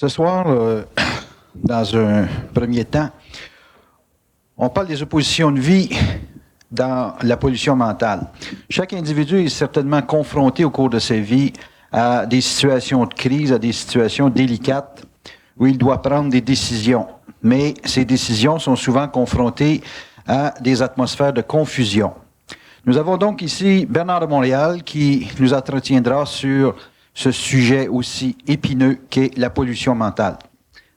Ce soir, dans un premier temps, on parle des oppositions de vie dans la pollution mentale. Chaque individu est certainement confronté au cours de sa vie à des situations de crise, à des situations délicates où il doit prendre des décisions. Mais ces décisions sont souvent confrontées à des atmosphères de confusion. Nous avons donc ici Bernard de Montréal qui nous entretiendra sur ce sujet aussi épineux qu'est la pollution mentale.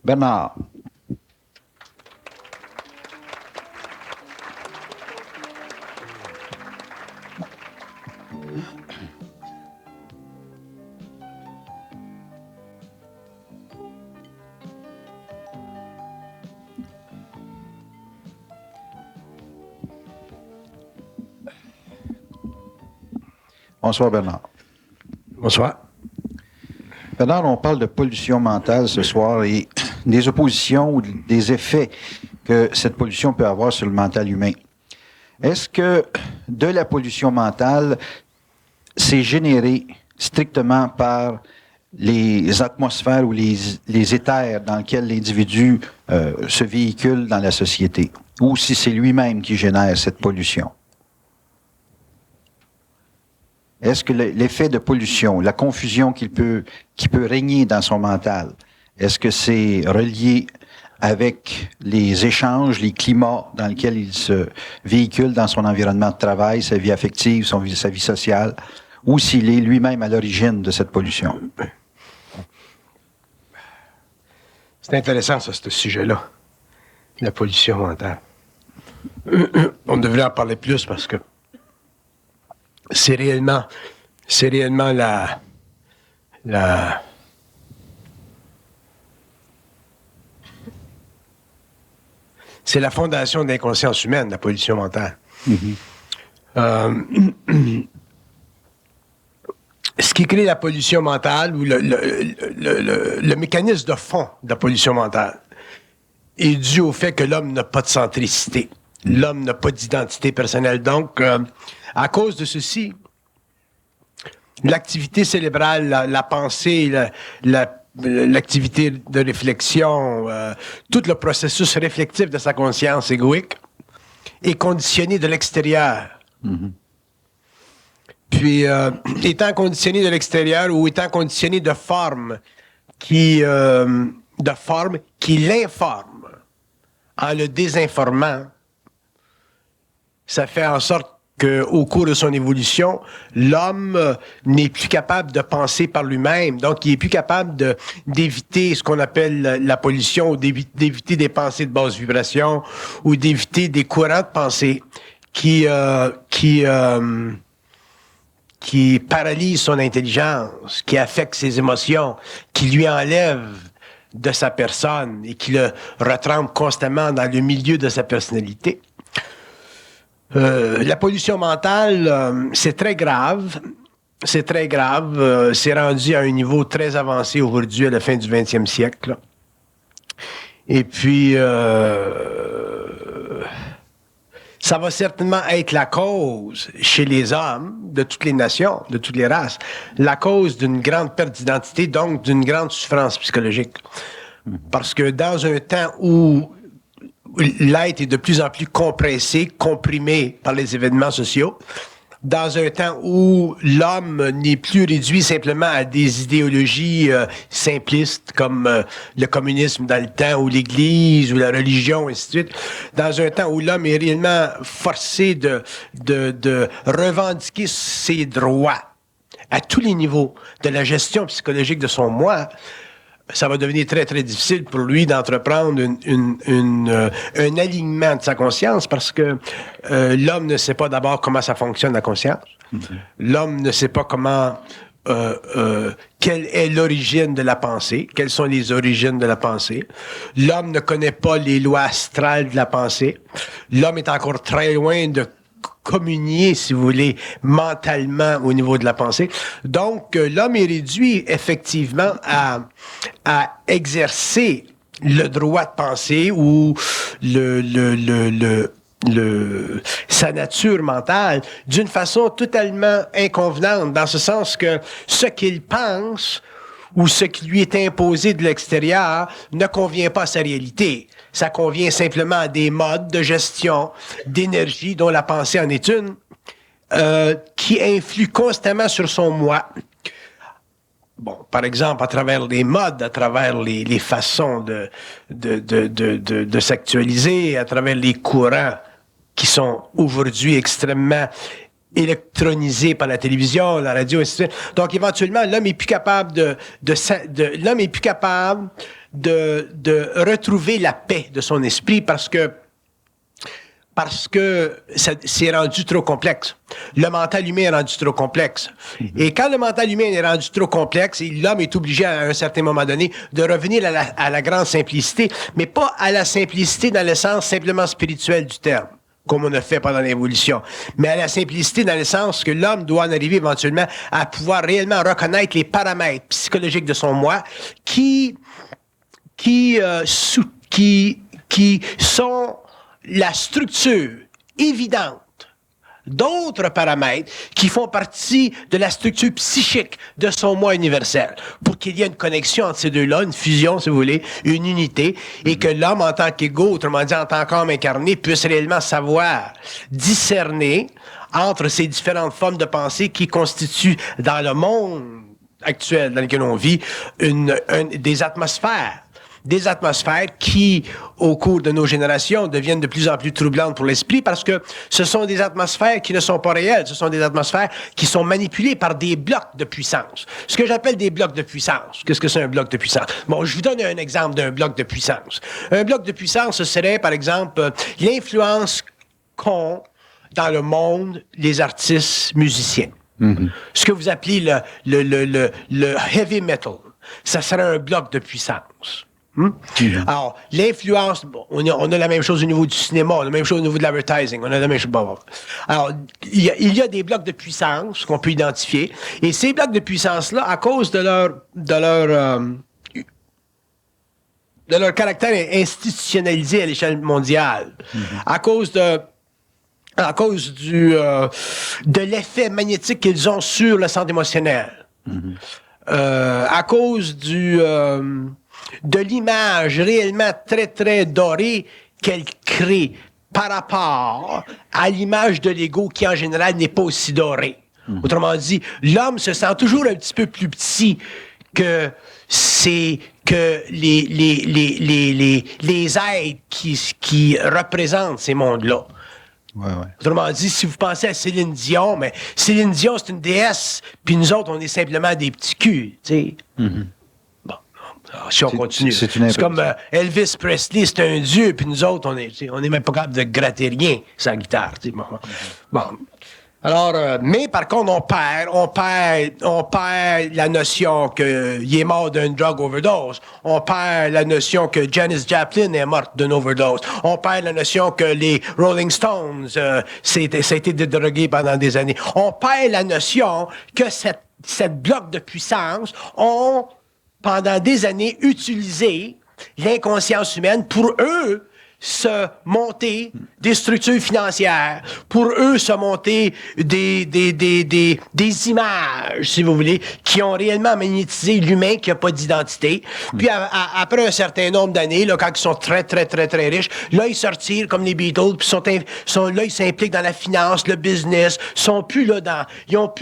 Bernard. Bonsoir, Bernard. Bonsoir. Bernard, on parle de pollution mentale ce soir et des oppositions ou des effets que cette pollution peut avoir sur le mental humain. Est-ce que de la pollution mentale, c'est généré strictement par les atmosphères ou les éthers dans lesquels l'individu se véhicule dans la société, ou si c'est lui-même qui génère cette pollution? Est-ce que l'effet de pollution, la confusion qui peut régner dans son mental, est-ce que c'est relié avec les échanges, les climats dans lesquels il se véhicule dans son environnement de travail, sa vie affective, sa vie sociale, ou s'il est lui-même à l'origine de cette pollution? C'est intéressant, ça, ce sujet-là, la pollution mentale. On devrait en parler plus parce que c'est réellement c'est la fondation de l'inconscience humaine, la pollution mentale. Mm-hmm. Ce qui crée la pollution mentale, ou le mécanisme de fond de la pollution mentale, est dû au fait que l'homme n'a pas de centricité. L'homme n'a pas d'identité personnelle. Donc, à cause de ceci, l'activité cérébrale, la pensée, l'activité de réflexion, tout le processus réflectif de sa conscience égoïque est conditionné de l'extérieur. Mm-hmm. Puis, étant conditionné de l'extérieur ou étant conditionné de forme qui l'informe en le désinformant, ça fait en sorte qu'au cours de son évolution, l'homme n'est plus capable de penser par lui-même. Donc, il est plus capable d'éviter ce qu'on appelle la pollution, ou d'éviter des pensées de basse vibration, ou d'éviter des courants de pensée qui paralysent son intelligence, qui affectent ses émotions, qui lui enlèvent de sa personne et qui le retrempent constamment dans le milieu de sa personnalité. La pollution mentale, c'est très grave. C'est très grave. C'est rendu à un niveau très avancé aujourd'hui, à la fin du 20e siècle. Et puis, ça va certainement être la cause, chez les hommes, de toutes les nations, de toutes les races, la cause d'une grande perte d'identité, donc d'une grande souffrance psychologique. Parce que dans un temps où l'être est de plus en plus compressé, comprimé par les événements sociaux, dans un temps où l'homme n'est plus réduit simplement à des idéologies simplistes comme le communisme dans le temps, ou l'Église, ou la religion, et ainsi de suite, dans un temps où l'homme est réellement forcé de revendiquer ses droits à tous les niveaux de la gestion psychologique de son moi, ça va devenir très, très difficile pour lui d'entreprendre un alignement de sa conscience, parce que l'homme ne sait pas d'abord comment ça fonctionne, la conscience. Mm-hmm. L'homme ne sait pas quelle est l'origine de la pensée, quelles sont les origines de la pensée. L'homme ne connaît pas les lois astrales de la pensée. L'homme est encore très loin de communier, si vous voulez, mentalement au niveau de la pensée. Donc, l'homme est réduit effectivement à exercer le droit de penser, ou sa nature mentale d'une façon totalement inconvenante, dans ce sens que ce qu'il pense où ce qui lui est imposé de l'extérieur ne convient pas à sa réalité. Ça convient simplement à des modes de gestion d'énergie dont la pensée en est une, qui influent constamment sur son moi. Bon, par exemple, à travers les modes, à travers les façons de s'actualiser, à travers les courants qui sont aujourd'hui extrêmement électronisés par la télévision, la radio, et ainsi de suite. Donc, éventuellement, l'homme est plus capable l'homme est plus capable de retrouver la paix de son esprit parce que ça c'est rendu trop complexe. Le mental humain est rendu trop complexe. Et quand le mental humain est rendu trop complexe, l'homme est obligé à un certain moment donné de revenir à la grande simplicité, mais pas à la simplicité dans le sens simplement spirituel du terme, comme on a fait pendant l'évolution, mais à la simplicité dans le sens que l'homme doit en arriver éventuellement à pouvoir réellement reconnaître les paramètres psychologiques de son moi qui sont la structure évidente d'autres paramètres qui font partie de la structure psychique de son moi universel, pour qu'il y ait une connexion entre ces deux-là, une fusion, si vous voulez, une unité, et que l'homme, en tant qu'ego, autrement dit, en tant qu'homme incarné, puisse réellement savoir discerner entre ces différentes formes de pensée qui constituent dans le monde actuel dans lequel on vit des atmosphères qui, au cours de nos générations, deviennent de plus en plus troublantes pour l'esprit parce que ce sont des atmosphères qui ne sont pas réelles. Ce sont des atmosphères qui sont manipulées par des blocs de puissance. Ce que j'appelle des blocs de puissance. Qu'est-ce que c'est un bloc de puissance? Bon, je vous donne un exemple d'un bloc de puissance. Un bloc de puissance, ce serait, par exemple, l'influence qu'ont dans le monde les artistes musiciens. Mm-hmm. Ce que vous appelez le heavy metal. Ça serait un bloc de puissance. Alors, l'influence, bon, on a la même chose au niveau du cinéma, on a la même chose au niveau de l'advertising, on a la même chose. Bon. Alors, il y a des blocs de puissance qu'on peut identifier, et ces blocs de puissance-là, à cause de leur caractère institutionnalisé à l'échelle mondiale, à cause de l'effet magnétique qu'ils ont sur le centre émotionnel, à cause de l'image réellement très, très dorée qu'elle crée par rapport à l'image de l'ego qui, en général, n'est pas aussi dorée. Autrement dit, l'homme se sent toujours un petit peu plus petit que les êtres qui représentent ces mondes-là. Ouais. Autrement dit, si vous pensez à Céline Dion, mais Céline Dion, c'est une déesse, puis nous autres, on est simplement des petits culs, tu sais. Bon, alors, si on continue. C'est comme Elvis Presley, c'est un dieu, puis nous autres, on est même pas capable de gratter rien, sa guitare, tu sais. Bon. Alors, mais par contre, on perd la notion qu'il est mort d'une drug overdose. On perd la notion que Janis Joplin est morte d'une overdose. On perd la notion que les Rolling Stones, ça a été dédrogué pendant des années. On perd la notion que cette bloc de puissance ont, pendant des années, utilisé l'inconscience humaine pour eux se monter des structures financières, pour eux se monter des images, si vous voulez, qui ont réellement magnétisé l'humain qui n'a pas d'identité. Puis après un certain nombre d'années, là, quand ils sont très, très, très, très riches, là, ils sortent comme les Beatles, puis là, ils s'impliquent dans la finance, le business, sont plus là ils ont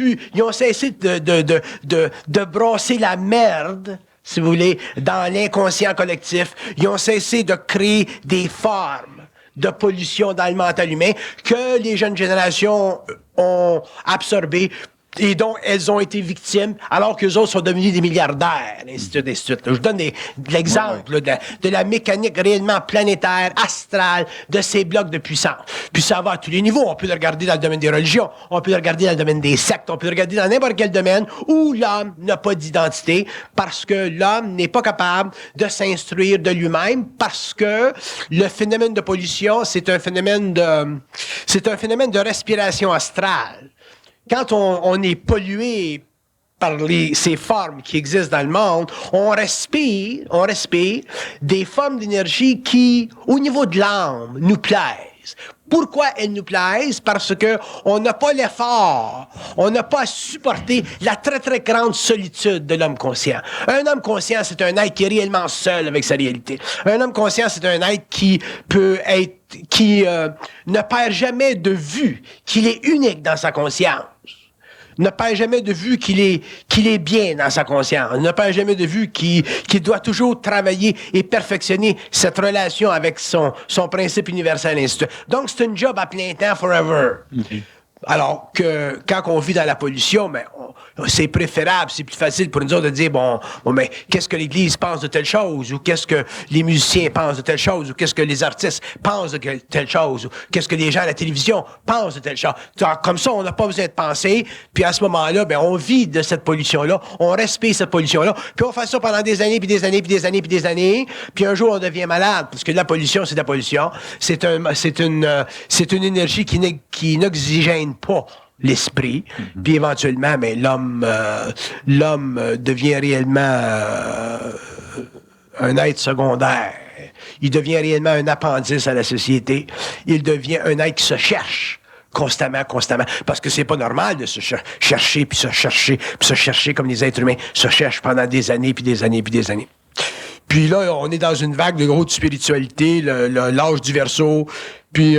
cessé de brasser la merde, si vous voulez, dans l'inconscient collectif. Ils ont cessé de créer des formes de pollution dans le mental humain que les jeunes générations ont absorbées et dont elles ont été victimes, alors qu'eux autres sont devenus des milliardaires, ainsi de suite, ainsi de suite. Je vous donne l'exemple de la mécanique réellement planétaire, astrale, de ces blocs de puissance. Puis ça va à tous les niveaux. On peut le regarder dans le domaine des religions, on peut le regarder dans le domaine des sectes, on peut le regarder dans n'importe quel domaine où l'homme n'a pas d'identité, parce que l'homme n'est pas capable de s'instruire de lui-même, parce que le phénomène de pollution, c'est un phénomène de respiration astrale. Quand on est pollué par ces formes qui existent dans le monde, on respire des formes d'énergie qui, au niveau de l'âme, nous plaisent. Pourquoi elles nous plaisent? Parce que on n'a pas l'effort, on n'a pas à supporter la très, très grande solitude de l'homme conscient. Un homme conscient, c'est un être qui est réellement seul avec sa réalité. Un homme conscient, c'est un être qui ne perd jamais de vue qu'il est unique dans sa conscience. Ne perd jamais de vue qu'il est bien dans sa conscience. Ne perd jamais de vue qu'il doit toujours travailler et perfectionner cette relation avec son principe universel. Et ainsi de suite. Donc, c'est un job à plein temps, forever. Mm-hmm. Alors que quand on vit dans la pollution, ben, c'est préférable, c'est plus facile pour nous autres de dire, bon, mais qu'est-ce que l'Église pense de telle chose, ou qu'est-ce que les musiciens pensent de telle chose, ou qu'est-ce que les artistes pensent de telle chose, ou qu'est-ce que les gens à la télévision pensent de telle chose. Comme ça, on n'a pas besoin de penser, puis à ce moment-là, ben, on vit de cette pollution-là, on respire cette pollution-là, puis on fait ça pendant des années, puis des années, puis des années, puis des années, puis un jour, on devient malade, parce que la pollution, c'est de la pollution. C'est une énergie qui n'oxygène pas l'esprit, puis éventuellement, mais l'homme devient réellement un être secondaire. Il devient réellement un appendice à la société. Il devient un être qui se cherche constamment, parce que c'est pas normal de se chercher, puis se chercher comme les êtres humains se cherchent pendant des années, puis des années, puis des années. Puis là, on est dans une vague de haute spiritualité, l'âge du Verseau, puis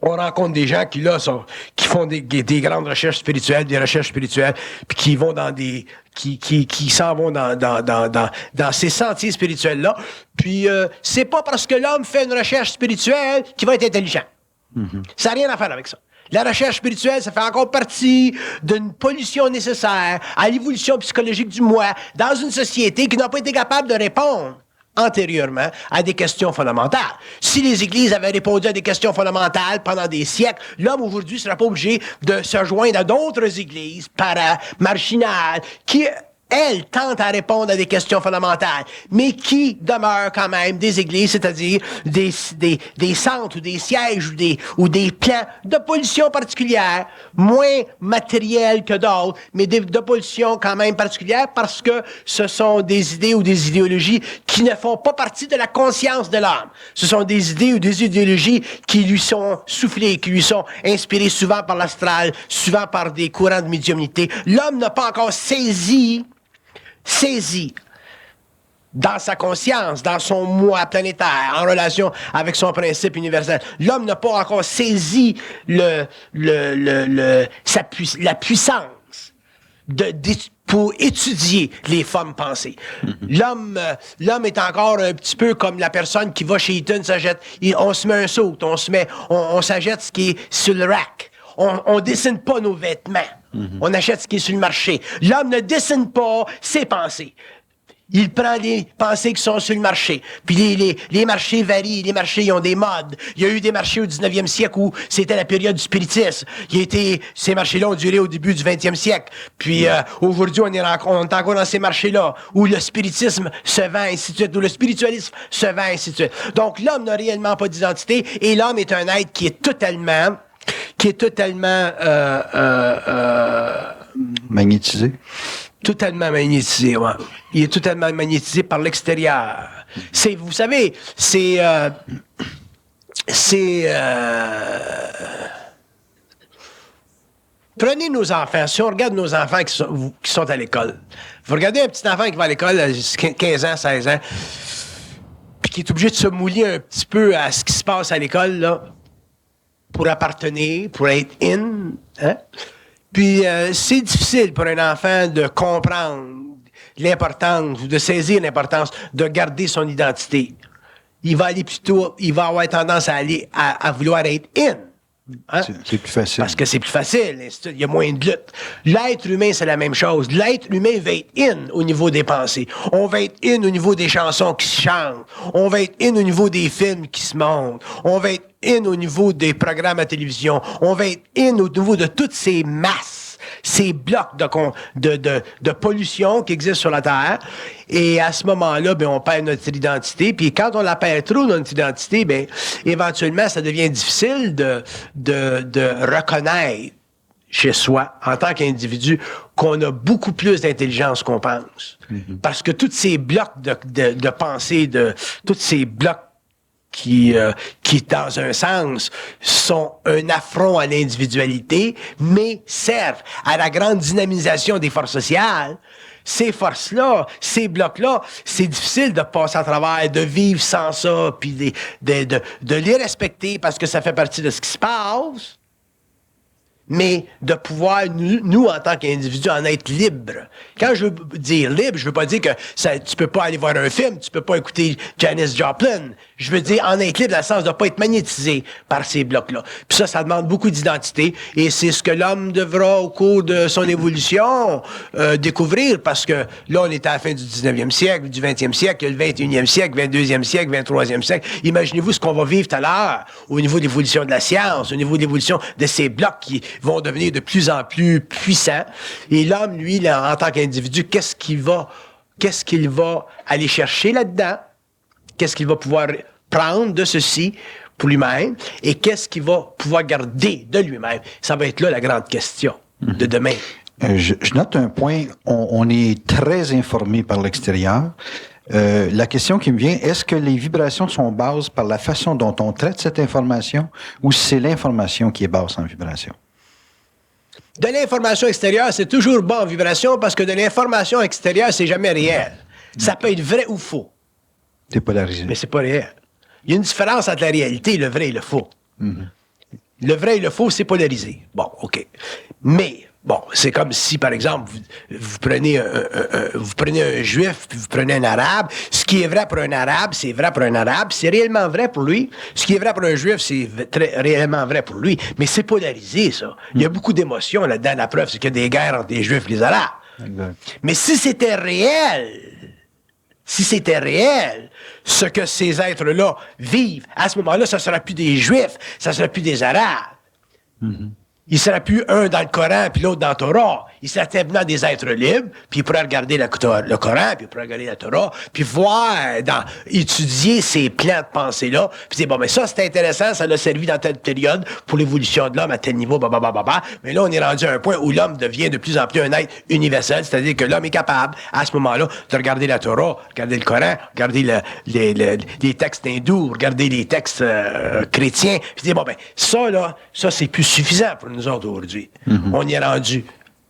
on rencontre des gens qui font des grandes recherches spirituelles, puis qui vont dans qui s'en vont dans ces sentiers spirituels-là. Puis c'est pas parce que l'homme fait une recherche spirituelle qu'il va être intelligent. Mm-hmm. Ça n'a rien à faire avec ça. La recherche spirituelle, ça fait encore partie d'une pollution nécessaire à l'évolution psychologique du moi dans une société qui n'a pas été capable de répondre antérieurement à des questions fondamentales. Si les églises avaient répondu à des questions fondamentales pendant des siècles, l'homme aujourd'hui ne serait pas obligé de se joindre à d'autres églises marginales qui, elles, tentent à répondre à des questions fondamentales, mais qui demeurent quand même des églises, c'est-à-dire des centres ou des sièges ou des plans de pollution particulière, moins matériels que d'autres, mais de pollution quand même particulière parce que ce sont des idées ou des idéologies qui ne font pas partie de la conscience de l'homme. Ce sont des idées ou des idéologies qui lui sont soufflées, qui lui sont inspirées souvent par l'astral, souvent par des courants de médiumnité. L'homme n'a pas encore saisi dans sa conscience, dans son moi planétaire, en relation avec son principe universel. L'homme n'a pas encore saisi la puissance pour étudier les formes pensées. Mm-hmm. L'homme est encore un petit peu comme la personne qui va chez Eaton, on se met un saut, on s'achète ce qui est sur le rack. On dessine pas nos vêtements. Mm-hmm. On achète ce qui est sur le marché. L'homme ne dessine pas ses pensées. Il prend les pensées qui sont sur le marché. Puis les marchés varient. Les marchés, ils ont des modes. Il y a eu des marchés au 19e siècle où c'était la période du spiritisme. Ces marchés-là ont duré au début du 20e siècle. Puis aujourd'hui, on est encore dans ces marchés-là où le spiritisme se vend, ainsi de suite, où le spiritualisme se vend, ainsi de suite. Donc, l'homme n'a réellement pas d'identité et l'homme est un être qui est totalement magnétisé. Totalement magnétisé, ouais. Il est totalement magnétisé par l'extérieur. Vous savez, prenez nos enfants. Si on regarde nos enfants qui sont à l'école, vous regardez un petit enfant qui va à l'école à 15 ans, 16 ans, puis qui est obligé de se mouiller un petit peu à ce qui se passe à l'école, là, pour appartenir, pour être in, hein? Puis c'est difficile pour un enfant de comprendre l'importance ou de saisir l'importance de garder son identité. Il va avoir tendance à vouloir être in. Hein? C'est plus facile. Parce que c'est plus facile. Il y a moins de lutte. L'être humain, c'est la même chose. L'être humain va être in au niveau des pensées. On va être in au niveau des chansons qui se chantent. On va être in au niveau des films qui se montent. On va être in au niveau des programmes à télévision. On va être in au niveau de toutes ces masses, ces blocs de pollution qui existent sur la Terre. Et à ce moment-là, on perd notre identité. Puis quand on la perd trop, notre identité, éventuellement, ça devient difficile de reconnaître chez soi, en tant qu'individu, qu'on a beaucoup plus d'intelligence qu'on pense. Mm-hmm. Parce que tous ces blocs de pensée, tous ces blocs qui, dans un sens, sont un affront à l'individualité, mais servent à la grande dynamisation des forces sociales. Ces forces-là, ces blocs-là, c'est difficile de passer à travers, de vivre sans ça, puis de les respecter parce que ça fait partie de ce qui se passe, mais de pouvoir, nous, en tant qu'individus, en être libres. Quand je veux dire libre, je veux pas dire que tu peux pas aller voir un film, tu peux pas écouter Janis Joplin. Je veux dire en être libre dans le sens de pas être magnétisé par ces blocs-là. Puis ça demande beaucoup d'identité, et c'est ce que l'homme devra, au cours de son évolution, découvrir, parce que là, on est à la fin du 19e siècle, du 20e siècle, le 21e siècle, 22e siècle, 23e siècle. Imaginez-vous ce qu'on va vivre tout à l'heure au niveau de l'évolution de la science, au niveau de l'évolution de ces blocs qui vont devenir de plus en plus puissants. Et l'homme, lui, là, en tant qu'individu, qu'est-ce qu'il va aller chercher là-dedans? Qu'est-ce qu'il va pouvoir prendre de ceci pour lui-même? Et qu'est-ce qu'il va pouvoir garder de lui-même? Ça va être là la grande question de demain. Je note un point. On est très informé par l'extérieur. La question qui me vient, est-ce que les vibrations sont basses par la façon dont on traite cette information, ou c'est l'information qui est basse en vibration? De l'information extérieure, c'est toujours bon en vibration, parce que de l'information extérieure, c'est jamais réel. Ça peut être vrai ou faux. C'est polarisé. Mais c'est pas réel. Il y a une différence entre la réalité, le vrai et le faux. Le vrai et le faux, c'est polarisé. Bon, OK. Mais, bon, c'est comme si, par exemple, vous prenez un juif, puis vous prenez un arabe. Ce qui est vrai pour un arabe, c'est vrai pour un arabe. C'est réellement vrai pour lui. Ce qui est vrai pour un juif, c'est réellement vrai pour lui. Mais c'est polarisé, ça. Il y a beaucoup d'émotions là-dedans. La preuve, c'est qu'il y a des guerres entre les juifs et les arabes. Exact. Mais si c'était réel, ce que ces êtres-là vivent, à ce moment-là, ça ne sera plus des Juifs, ça ne sera plus des Arabes. Il ne sera plus un dans le Coran puis l'autre dans la Torah. Il sera simplement des êtres libres, puis il pourra regarder le Coran, puis il pourra regarder la Torah, puis voir, étudier ces plans de pensée-là, puis dire, bon, mais ça, c'est intéressant, ça l'a servi dans telle période pour l'évolution de l'homme à tel niveau, mais là, on est rendu à un point où l'homme devient de plus en plus un être universel, c'est-à-dire que l'homme est capable, à ce moment-là, de regarder la Torah, regarder le Coran, regarder les textes hindous, regarder les textes chrétiens, puis dire, bon, ben, ça, c'est plus suffisant pour nous autres aujourd'hui. On y est rendu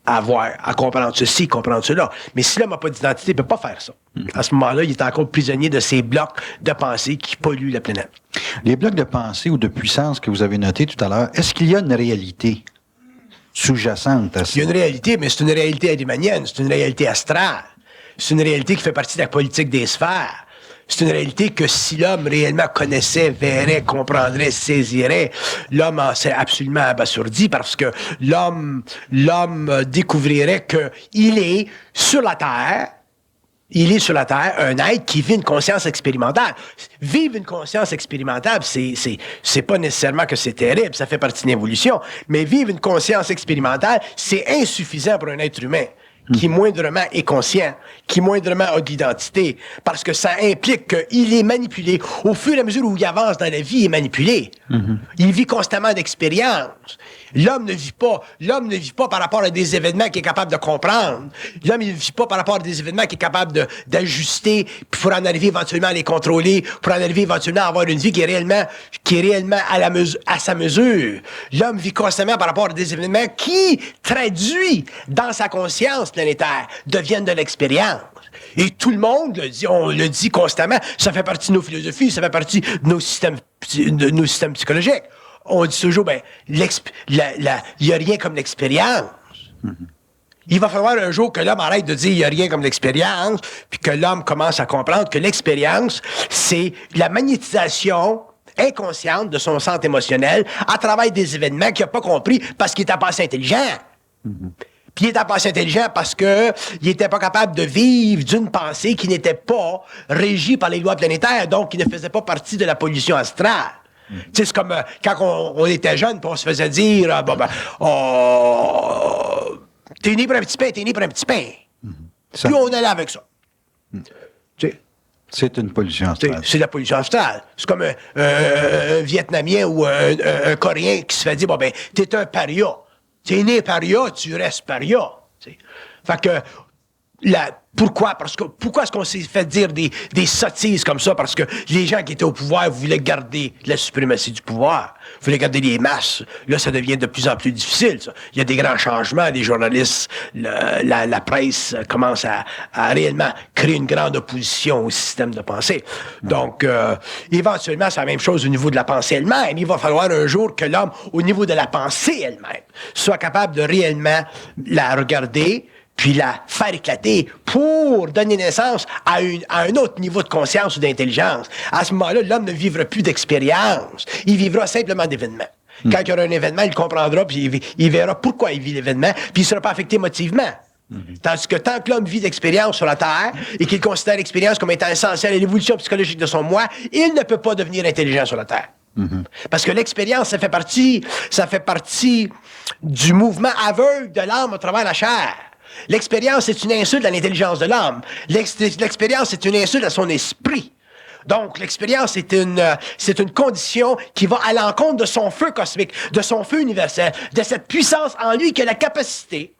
à comprendre ceci, comprendre cela. Mais si l'homme n'a pas d'identité, il ne peut pas faire ça. À ce moment-là, il est encore prisonnier de ces blocs de pensée qui polluent la planète. Les blocs de pensée ou de puissance que vous avez notés tout à l'heure, est-ce qu'il y a une réalité sous-jacente à ça? Il y a une réalité, mais c'est une réalité arimanienne, c'est une réalité astrale. C'est une réalité qui fait partie de la politique des sphères. C'est une réalité que si l'homme réellement connaissait, verrait, comprendrait, saisirait, l'homme en serait absolument abasourdi, parce que l'homme découvrirait qu'il est sur la Terre, un être qui vit une conscience expérimentale. Vivre une conscience expérimentale, c'est pas nécessairement que c'est terrible, ça fait partie de l'évolution, mais vivre une conscience expérimentale, c'est insuffisant pour un être humain qui moindrement est conscient, qui moindrement a d'identité, parce que ça implique qu'il est manipulé. Au fur et à mesure où il avance dans la vie, il est manipulé. Il vit constamment d'expérience. L'homme ne vit pas par rapport à des événements qu'il est capable de comprendre. L'homme, il ne vit pas par rapport à des événements qu'il est capable d'ajuster, puis pour en arriver éventuellement à les contrôler, pour en arriver éventuellement à avoir une vie qui est réellement à sa mesure. L'homme vit constamment par rapport à des événements qui, traduits dans sa conscience planétaire, deviennent de l'expérience. Et tout le monde le dit, on le dit constamment, ça fait partie de nos philosophies, ça fait partie de nos systèmes psychologiques. On dit toujours, ben, il n'y a rien comme l'expérience. Il va falloir un jour que l'homme arrête de dire il n'y a rien comme l'expérience, puis que l'homme commence à comprendre que l'expérience, c'est la magnétisation inconsciente de son centre émotionnel à travers des événements qu'il n'a pas compris parce qu'il n'était pas assez intelligent. Puis il était pas assez intelligent parce que il était pas capable de vivre d'une pensée qui n'était pas régie par les lois planétaires, donc qui ne faisait pas partie de la pollution astrale. Tu sais, c'est comme quand on était jeune, puis on se faisait dire t'es né pour un petit pain, t'es né pour un petit pain. Puis on allait avec ça. Tu sais. C'est une pollution astrale. C'est la pollution astrale. C'est comme un Vietnamien ou un Coréen qui se fait dire t'es un paria. T'es né paria, tu restes paria. T'sais. Fait que Pourquoi? Pourquoi est-ce qu'on s'est fait dire des sottises comme ça? Parce que les gens qui étaient au pouvoir voulaient garder la suprématie du pouvoir, voulaient garder les masses. Là, ça devient de plus en plus difficile, ça. Il y a des grands changements, des journalistes, la presse commence à réellement créer une grande opposition au système de pensée. Donc, éventuellement, c'est la même chose au niveau de la pensée elle-même. Il va falloir un jour que l'homme, au niveau de la pensée elle-même, soit capable de réellement la regarder, puis la faire éclater pour donner naissance à un autre niveau de conscience ou d'intelligence. À ce moment-là, l'homme ne vivra plus d'expérience. Il vivra simplement d'événements. Quand il y aura un événement, il comprendra, puis il verra pourquoi il vit l'événement, puis il ne sera pas affecté émotivement. Tandis que tant que l'homme vit d'expérience sur la Terre et qu'il considère l'expérience comme étant essentielle à l'évolution psychologique de son moi, il ne peut pas devenir intelligent sur la Terre. Parce que l'expérience, ça fait partie du mouvement aveugle de l'âme à travers la chair. L'expérience est une insulte à l'intelligence de l'homme. L'expérience est une insulte à son esprit. Donc, l'expérience c'est une condition qui va à l'encontre de son feu cosmique, de son feu universel, de cette puissance en lui qui a la capacité,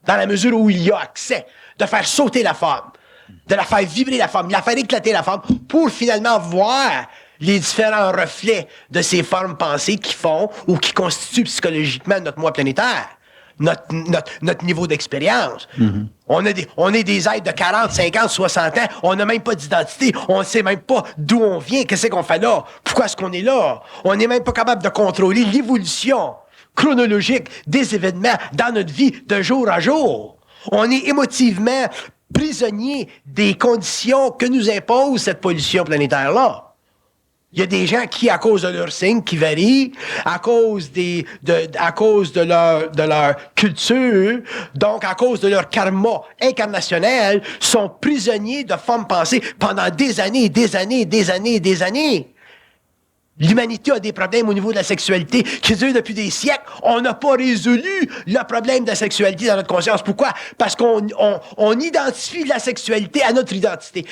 dans la mesure où il y a accès, de faire sauter la forme, de la faire vibrer la forme, de la faire éclater la forme, pour finalement voir les différents reflets de ces formes pensées qui font ou qui constituent psychologiquement notre moi planétaire. Notre niveau d'expérience. On est des êtres de 40, 50, 60 ans. On n'a même pas d'identité. On ne sait même pas d'où on vient. Qu'est-ce qu'on fait là? Pourquoi est-ce qu'on est là? On n'est même pas capable de contrôler l'évolution chronologique des événements dans notre vie de jour à jour. On est émotivement prisonnier des conditions que nous impose cette pollution planétaire-là. Il y a des gens qui, à cause de leur signe qui varie, à cause de leur culture, donc à cause de leur karma incarnationnel, sont prisonniers de formes pensées pendant des années, des années, des années, des années. L'humanité a des problèmes au niveau de la sexualité qui durent depuis des siècles. On n'a pas résolu le problème de la sexualité dans notre conscience. Pourquoi? Parce qu'on identifie la sexualité à notre identité.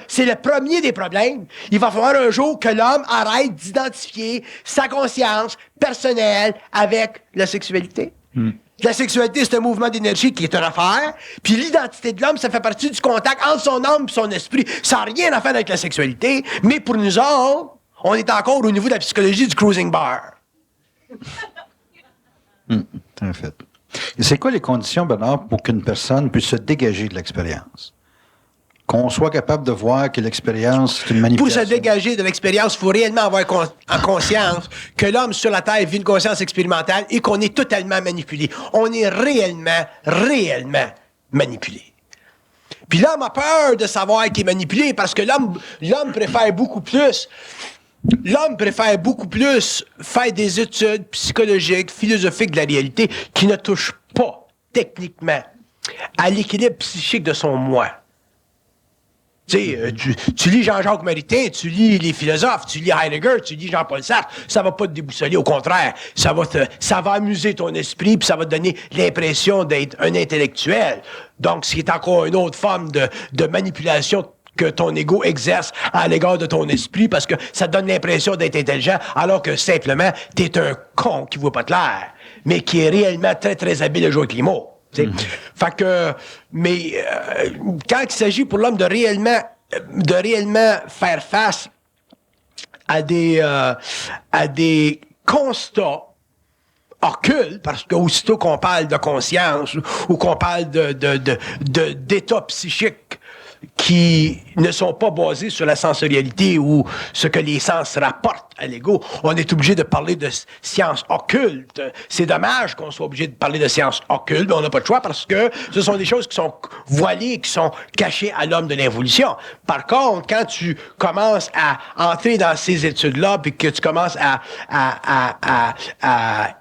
C'est le premier des problèmes. Il va falloir un jour que l'homme arrête d'identifier sa conscience personnelle avec la sexualité. La sexualité, c'est un mouvement d'énergie qui est une affaire, puis l'identité de l'homme, ça fait partie du contact entre son âme et son esprit. Ça n'a rien à faire avec la sexualité, mais pour nous autres, on est encore au niveau de la psychologie du cruising bar. En fait. Et c'est quoi les conditions, Bernard, pour qu'une personne puisse se dégager de l'expérience? Qu'on soit capable de voir que l'expérience, c'est une manipulation. Pour se dégager de l'expérience, il faut réellement avoir en conscience que l'homme sur la Terre vit une conscience expérimentale et qu'on est totalement manipulé. On est réellement manipulé. Puis l'homme a peur de savoir qu'il est manipulé parce que l'homme préfère beaucoup plus... L'homme préfère beaucoup plus faire des études psychologiques, philosophiques de la réalité qui ne touchent pas, techniquement, à l'équilibre psychique de son moi. Tu sais, tu lis Jean-Jacques Maritain, tu lis les philosophes, tu lis Heidegger, tu lis Jean-Paul Sartre, ça va pas te déboussoler, au contraire, ça va amuser ton esprit, puis ça va te donner l'impression d'être un intellectuel. Donc, ce qui est encore une autre forme de manipulation que ton ego exerce à l'égard de ton esprit parce que ça te donne l'impression d'être intelligent alors que simplement, t'es un con qui voit pas clair, mais qui est réellement très, très habile à jouer avec les mots. Fait que, mais quand il s'agit pour l'homme de réellement faire face à des constats occultes, parce qu'aussitôt qu'on parle de conscience ou qu'on parle d'état psychique qui ne sont pas basés sur la sensorialité ou ce que les sens rapportent à l'ego. On est obligé de parler de sciences occultes. C'est dommage qu'on soit obligé de parler de sciences occultes, mais on n'a pas de choix parce que ce sont des choses qui sont voilées, qui sont cachées à l'homme de l'évolution. Par contre, quand tu commences à entrer dans ces études-là, puis que tu commences à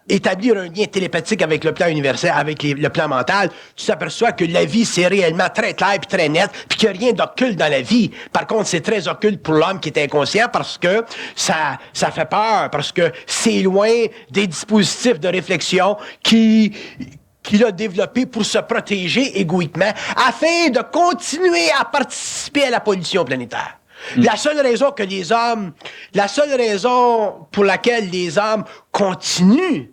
établir un lien télépathique avec le plan universel, avec le plan mental, tu t'aperçois que la vie, c'est réellement très clair puis très net, puis qu'il n'y a rien d'occulte dans la vie. Par contre, c'est très occulte pour l'homme qui est inconscient parce que ça fait peur, parce que c'est loin des dispositifs de réflexion qu'il a développé pour se protéger égoïquement afin de continuer à participer à la pollution planétaire. La seule raison pour laquelle les hommes continuent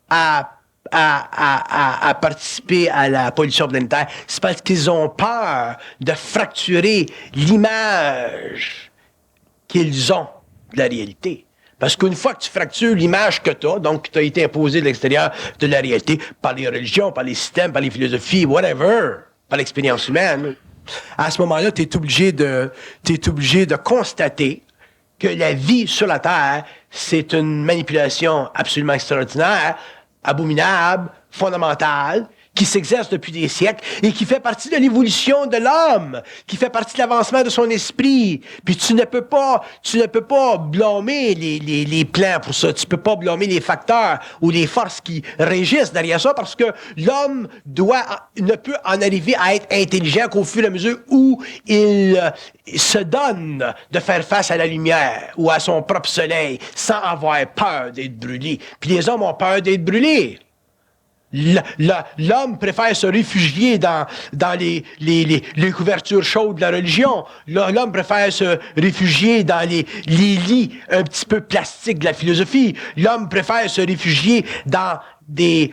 à à participer à la pollution planétaire, c'est parce qu'ils ont peur de fracturer l'image qu'ils ont de la réalité. Parce qu'une fois que tu fractures l'image que tu as, donc qui t'a été imposée de l'extérieur de la réalité, par les religions, par les systèmes, par les philosophies, whatever, par l'expérience humaine, à ce moment-là, tu es obligé de constater que la vie sur la Terre, c'est une manipulation absolument extraordinaire, abominable, fondamentale, qui s'exerce depuis des siècles et qui fait partie de l'évolution de l'homme, qui fait partie de l'avancement de son esprit. Puis tu ne peux pas blâmer les plans pour ça. Tu peux pas blâmer les facteurs ou les forces qui régissent derrière ça parce que l'homme ne peut en arriver à être intelligent qu'au fur et à mesure où il se donne de faire face à la lumière ou à son propre soleil sans avoir peur d'être brûlé. Puis les hommes ont peur d'être brûlés. L'homme préfère se réfugier dans les couvertures chaudes de la religion. L'homme préfère se réfugier dans les lits un petit peu plastiques de la philosophie. L'homme préfère se réfugier dans des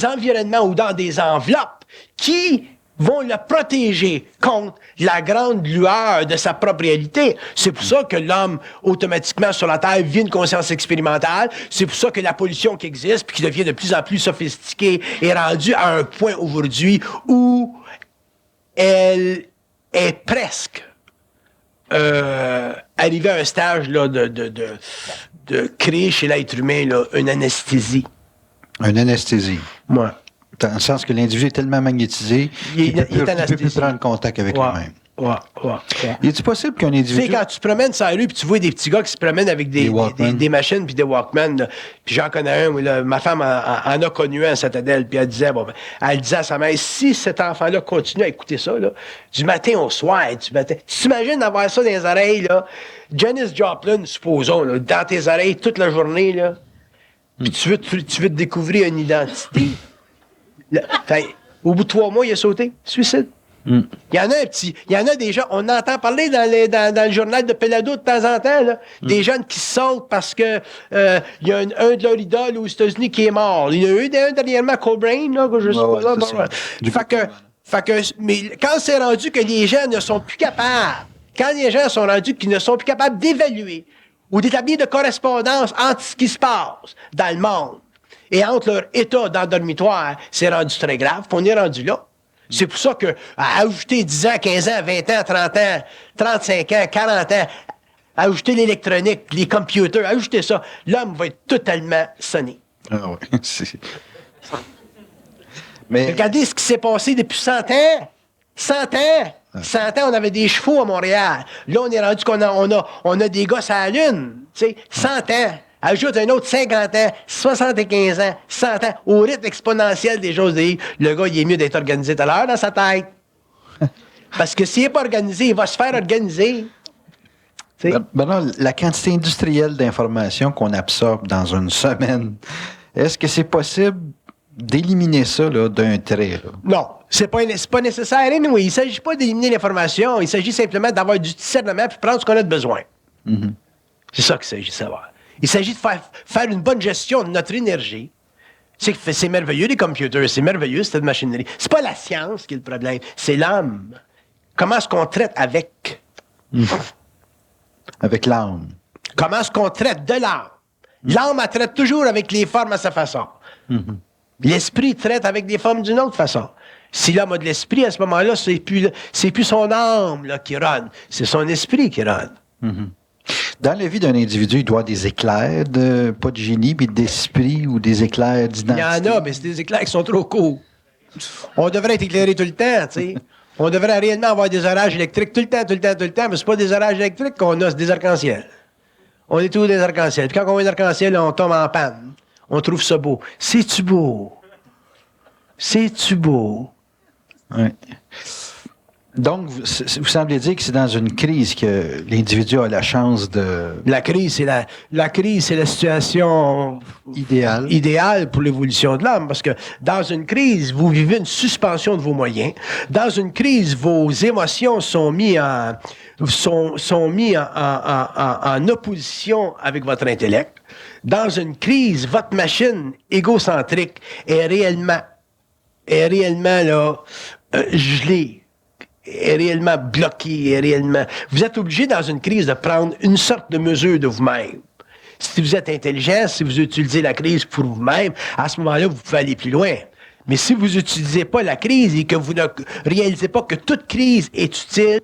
environnements ou dans des enveloppes qui vont le protéger contre la grande lueur de sa propre réalité. C'est pour ça que l'homme, automatiquement, sur la Terre, vit une conscience expérimentale. C'est pour ça que la pollution qui existe, puis qui devient de plus en plus sophistiquée, est rendue à un point aujourd'hui où elle est presque arrivée à un stage là, de créer chez l'être humain là, une anesthésie. Une anesthésie. Ouais. Dans le sens que l'individu est tellement magnétisé qu'il ne peut plus prendre contact avec lui-même. Ouais. Est-il possible qu'un individu... Tu sais, quand tu te promènes sur la rue puis tu vois des petits gars qui se promènent avec des machines puis des Walkman, là, puis j'en connais un, où, là, ma femme en a connu un à Citadelle, puis elle disait à sa mère, si cet enfant-là continue à écouter ça, là, du matin au soir, tu t'imagines d'avoir ça dans les oreilles, là, Janis Joplin, supposons, là, dans tes oreilles toute la journée, là, puis tu veux te découvrir une identité. Au bout de 3 mois, il a sauté. Suicide. Il y en a des gens, on entend parler dans le journal de Pelado de temps en temps, là, des jeunes qui sautent parce que il y a un de leurs idoles aux États-Unis qui est mort. Il y en a eu un dernièrement, Cobain, là, que je sais pas. Fait que, mais quand c'est rendu que les gens ne sont plus capables, quand les gens sont rendus qu'ils ne sont plus capables d'évaluer ou d'établir de correspondance entre ce qui se passe dans le monde et entre leur état dans le dormitoire, c'est rendu très grave, qu'on est rendu là. C'est pour ça que, à ajouter 10 ans, 15 ans, 20 ans, 30 ans, 35 ans, 40 ans, ajouter l'électronique, les computers, ajouter ça, l'homme va être totalement sonné. Ah oui, Mais... Regardez ce qui s'est passé depuis 100 ans. 100 ans! 100 ans, on avait des chevaux à Montréal. Là, on est rendu qu'on a des gosses à la Lune. Tu sais, 100 ans. Ajoute un autre 50 ans, 75 ans, 100 ans, au rythme exponentiel des choses. Le gars, il est mieux d'être organisé tout à l'heure dans sa tête. Parce que s'il n'est pas organisé, il va se faire organiser. Bernard, la quantité industrielle d'informations qu'on absorbe dans une semaine, est-ce que c'est possible d'éliminer ça là, d'un trait? Là? Non, c'est pas nécessaire. Anyway, il ne s'agit pas d'éliminer l'information, il s'agit simplement d'avoir du discernement et prendre ce qu'on a de besoin. Mm-hmm. C'est ça qu'il s'agit de savoir. Il s'agit de faire une bonne gestion de notre énergie. C'est merveilleux, les computers, c'est merveilleux, cette machinerie. C'est pas la science qui est le problème, c'est l'homme. Comment est-ce qu'on traite avec? Avec l'âme. Comment est-ce qu'on traite de l'âme? L'âme, elle traite toujours avec les formes à sa façon. Mm-hmm. L'esprit traite avec des formes d'une autre façon. Si l'homme a de l'esprit, à ce moment-là, c'est plus son âme là, qui rôde, c'est son esprit qui rôde. Mm-hmm. Dans la vie d'un individu, il doit avoir des éclairs, pas de génie, mais d'esprit ou des éclairs d'identité. Il y en a, mais c'est des éclairs qui sont trop courts. On devrait être éclairé tout le temps, tu sais. On devrait réellement avoir des orages électriques tout le temps, mais c'est pas des orages électriques qu'on a, c'est des arcs-en-ciel. On est tous des arcs-en-ciel. Puis quand on voit un arc-en-ciel, on tombe en panne. On trouve ça beau. C'est-tu beau? C'est-tu beau? Oui. Donc, vous semblez dire que c'est dans une crise que l'individu a la chance de... La crise, c'est la situation idéale pour l'évolution de l'homme, parce que dans une crise, vous vivez une suspension de vos moyens. Dans une crise, vos émotions sont mis en opposition avec votre intellect. Dans une crise, votre machine égocentrique est réellement là, gelée. Est réellement bloqué, est réellement... Vous êtes obligé, dans une crise, de prendre une sorte de mesure de vous-même. Si vous êtes intelligent, si vous utilisez la crise pour vous-même, à ce moment-là, vous pouvez aller plus loin. Mais si vous n'utilisez pas la crise et que vous ne réalisez pas que toute crise est utile,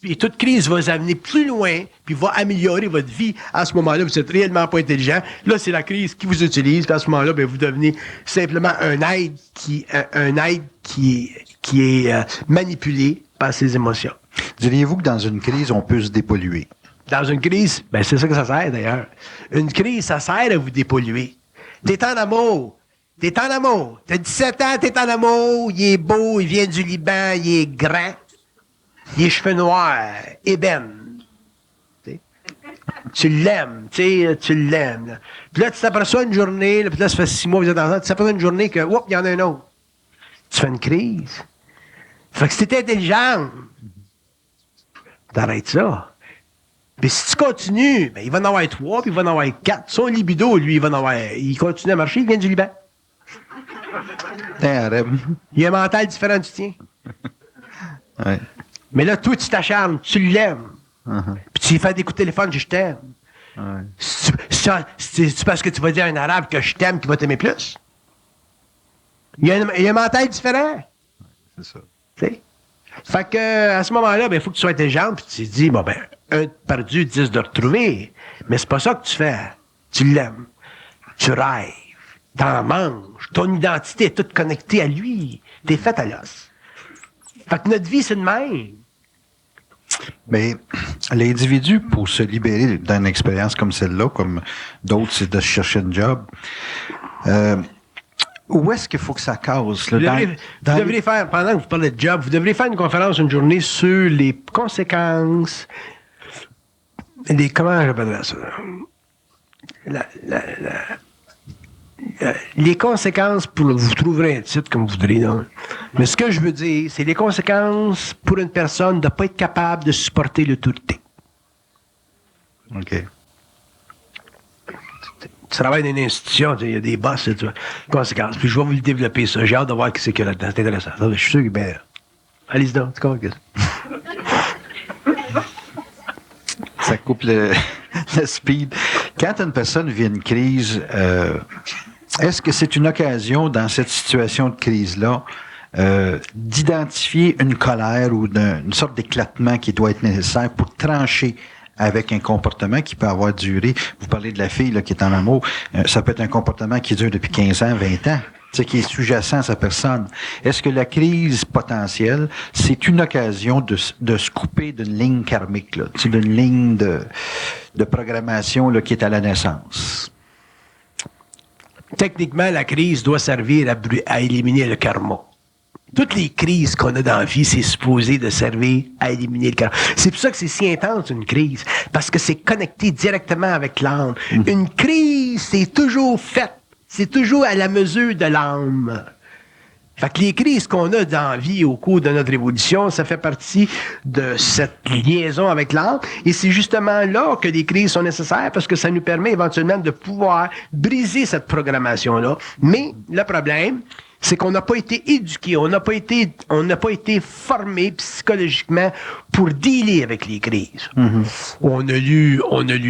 puis toute crise va vous amener plus loin, puis va améliorer votre vie, à ce moment-là, vous êtes réellement pas intelligent. Là, c'est la crise qui vous utilise, puis à ce moment-là, bien, vous devenez simplement un être qui est manipulé par ses émotions. Diriez-vous que dans une crise, on peut se dépolluer? Dans une crise, ben c'est ça que ça sert d'ailleurs. Une crise, ça sert à vous dépolluer. T'es en amour. T'as 17 ans, t'es en amour. Il est beau, il vient du Liban, il est grand. Il a cheveux noirs, ébène. Tu l'aimes, tu l'aimes. Là. Puis là, tu t'aperçois une journée, là, puis là, ça fait 6 mois que vous êtes ensemble, tu t'aperçois une journée que, oups, il y en a un autre. Tu fais une crise. Fait que si t'es intelligent, t'arrêtes ça. Puis si tu continues, ben, il va en avoir 3, puis il va en avoir 4. Son libido, lui, il continue à marcher, il vient du Liban. Il a un mental différent du tien. Ouais. Mais là, toi, tu t'acharnes, tu l'aimes. Puis tu lui fais des coups de téléphone, je t'aime. C'est parce que tu vas dire à un arabe que je t'aime qu'il va t'aimer plus. Il y a un mental différent. C'est ça. T'sais? Fait que, à ce moment-là, ben, il faut que tu sois intelligent, puis tu te dis, bon, ben, 1 perdu, 10 de retrouver. Mais c'est pas ça que tu fais. Tu l'aimes. Tu rêves. T'en manges. Ton identité est toute connectée à lui. T'es faite à l'os. Fait que notre vie, c'est de même. Mais l'individu, pour se libérer d'une expérience comme celle-là, comme d'autres, c'est de chercher un job, où est-ce qu'il faut que ça cause? Là, vous devriez faire, pendant que vous parlez de job, vous devriez faire une conférence une journée sur les conséquences, comment j'appellerais ça? Les conséquences pour... Vous trouverez un titre comme vous voudrez, non? Mais ce que je veux dire, c'est les conséquences pour une personne de ne pas être capable de supporter l'autorité. OK. Tu travailles dans une institution, il y a des boss, tu vois, conséquences. Puis je vais vous le développer, ça. J'ai hâte de voir qui c'est qu'il y a là-dedans. C'est intéressant. Je suis sûr que, ben, allez-y donc, tu comprends Ça coupe le speed. Quand une personne vit une crise, est-ce que c'est une occasion, dans cette situation de crise-là, d'identifier une colère ou une sorte d'éclatement qui doit être nécessaire pour trancher avec un comportement qui peut avoir duré? Vous parlez de la fille là, qui est en amour. Ça peut être un comportement qui dure depuis 15 ans, 20 ans, qui est sous-jacent à sa personne. Est-ce que la crise potentielle, c'est une occasion de se couper d'une ligne karmique, là, d'une ligne de programmation là, qui est à la naissance? Techniquement, la crise doit servir à éliminer le karma. Toutes les crises qu'on a dans la vie, c'est supposé de servir à éliminer le karma. C'est pour ça que c'est si intense, une crise, parce que c'est connecté directement avec l'âme. Une crise, c'est toujours à la mesure de l'âme. Fait que les crises qu'on a dans la vie au cours de notre évolution, ça fait partie de cette liaison avec l'âme. Et c'est justement là que les crises sont nécessaires parce que ça nous permet éventuellement de pouvoir briser cette programmation-là. Mais le problème, c'est qu'on n'a pas été éduqué, on n'a pas été formé psychologiquement pour dealer avec les crises. On a lu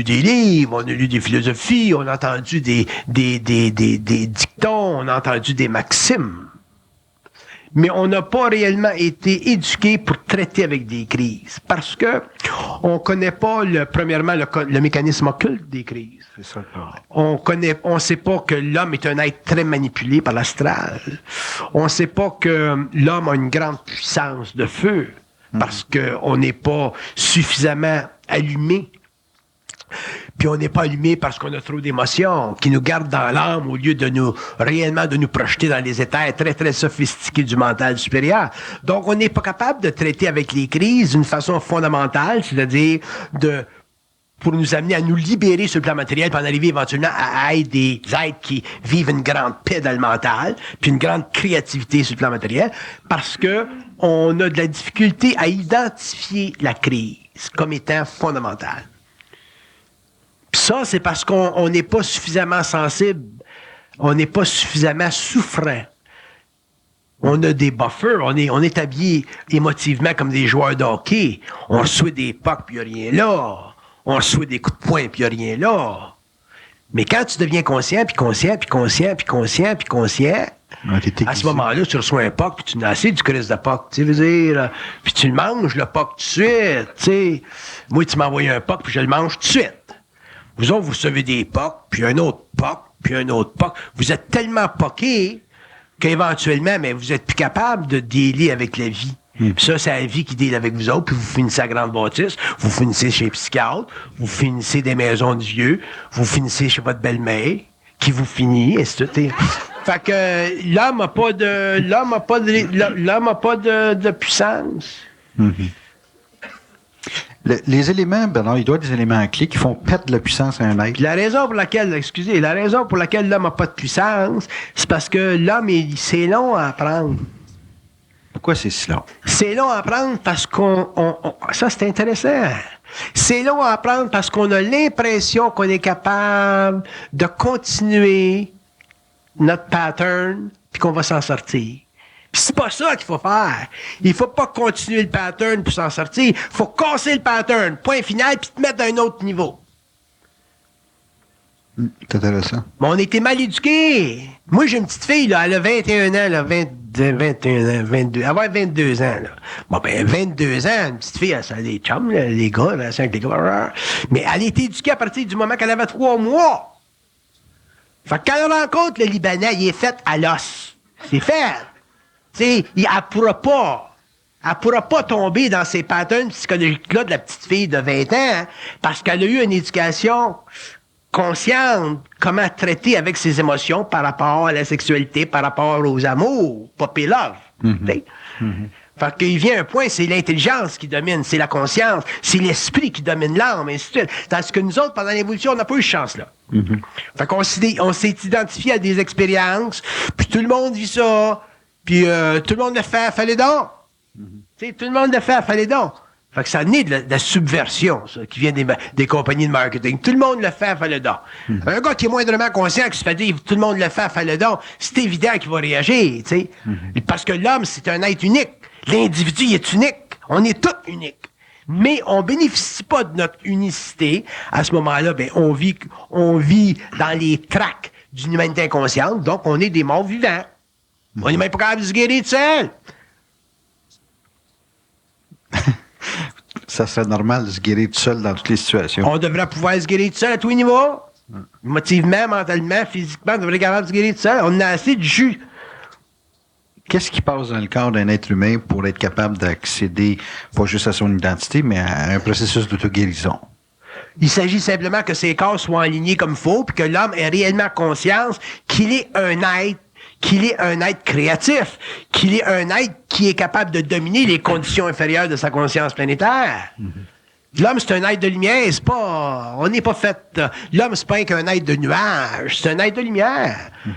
des livres, on a lu des philosophies, on a entendu des dictons, on a entendu des maximes. Mais on n'a pas réellement été éduqué pour traiter avec des crises. Parce que on connaît pas premièrement le mécanisme occulte des crises. C'est ça le On sait pas que l'homme est un être très manipulé par l'astral. On sait pas que l'homme a une grande puissance de feu. Parce qu'on n'est pas suffisamment allumé. puis on n'est pas allumé parce qu'on a trop d'émotions, qui nous gardent dans l'âme au lieu de nous réellement de nous projeter dans les états très, très sophistiqués du mental supérieur. Donc, on n'est pas capable de traiter avec les crises d'une façon fondamentale, c'est-à-dire pour nous amener à nous libérer sur le plan matériel, pour en arriver éventuellement à être des êtres qui vivent une grande paix dans le mental, puis une grande créativité sur le plan matériel, parce que on a de la difficulté à identifier la crise comme étant fondamentale. Puis ça, c'est parce qu'on n'est pas suffisamment sensible, on n'est pas suffisamment souffrant. On a des buffers, on est habillé émotivement comme des joueurs de hockey. On reçoit des pucks, puis il n'y a rien là. On reçoit des coups de poing, puis il n'y a rien là. Mais quand tu deviens conscient, puis conscient, puis conscient, puis conscient, puis conscient, à ce moment-là, tu reçois un puck, puis tu n'as assez du crise de puck, tu sais, veux dire, puis tu le manges, le puck, tout de suite, tu sais. Moi, tu m'envoies un puck, puis je le mange tout de suite. Vous autres, vous recevez des pucks, puis un autre puck, puis un autre puck. Vous êtes tellement puckés qu'éventuellement, mais vous êtes plus capable de dealer avec la vie. Puis ça, c'est la vie qui deal avec vous autres, puis vous finissez à grande bâtisse, vous finissez chez les psychiatres, vous finissez des maisons de vieux, vous finissez chez votre belle-mère, qui vous finit, et c'est tout. Fait que l'homme a pas de puissance. Mm-hmm. Les éléments, Bernard, il doit y avoir des éléments clés qui font perdre la puissance à un être. La raison pour laquelle l'homme n'a pas de puissance, c'est parce que l'homme, c'est long à apprendre. Pourquoi c'est si long? C'est long à apprendre parce ça, c'est intéressant. C'est long à apprendre parce qu'on a l'impression qu'on est capable de continuer notre pattern puis qu'on va s'en sortir. Puis c'est pas ça qu'il faut faire. Il faut pas continuer le pattern pour s'en sortir. Il faut casser le pattern, point final, puis te mettre à un autre niveau. C'est intéressant. Mais on était mal éduqués. Moi, j'ai une petite fille, là, elle a 21 ans, là, 21 ans, 22, elle va avoir 22 ans, là. Bon, ben, 22 ans, une petite fille, elle a des chums, là, les gars, là, c'est avec les gars. Mais elle a été éduquée à partir du moment qu'elle avait 3 mois. Fait que quand elle rencontre le Libanais, il est fait à l'os. C'est fait. Tu sais, elle pourra pas tomber dans ces patterns psychologiques-là de la petite fille de 20 ans, hein, parce qu'elle a eu une éducation consciente, comment traiter avec ses émotions par rapport à la sexualité, par rapport aux amours, puppy love. Mm-hmm. Mm-hmm. Fait qu'il vient un point, c'est l'intelligence qui domine, c'est la conscience, c'est l'esprit qui domine l'âme, et ainsi de suite. Tandis que nous autres, pendant l'évolution, on n'a pas eu de chance, là. Mm-hmm. Fait qu'on s'est identifié à des expériences, puis tout le monde vit ça, puis tout le monde le fait, fallait donc. Mm-hmm. Tu sais, tout le monde le fait, fallait donc. Fait que ça naît de la subversion, ça, qui vient des compagnies de marketing. Tout le monde le fait, fallait donc. Mm-hmm. Un gars qui est moindrement conscient, qui se fait dire tout le monde le fait, fallait donc, c'est évident qu'il va réagir, tu sais. Mm-hmm. Parce que l'homme, c'est un être unique. L'individu, il est unique. On est tous uniques. Mais on bénéficie pas de notre unicité. À ce moment-là, ben, on vit dans les tracts d'une humanité inconsciente, donc on est des morts vivants. Mm-hmm. On n'est même pas capable de se guérir de seul. Ça serait normal de se guérir tout seul dans toutes les situations. On devrait pouvoir se guérir tout seul à tous les niveaux. Émotivement, mentalement, physiquement, on devrait être capable de se guérir tout seul. On a assez de jus. Qu'est-ce qui passe dans le corps d'un être humain pour être capable d'accéder, pas juste à son identité, mais à un processus d'auto-guérison? Il s'agit simplement que ces corps soient alignés comme il faut, puis que l'homme ait réellement conscience qu'il est un être créatif, qu'il est un être qui est capable de dominer les conditions inférieures de sa conscience planétaire. Mm-hmm. L'homme, c'est un être de lumière, on n'est pas fait... l'homme, c'est pas qu'un être de nuage, c'est un être de lumière. Mm-hmm.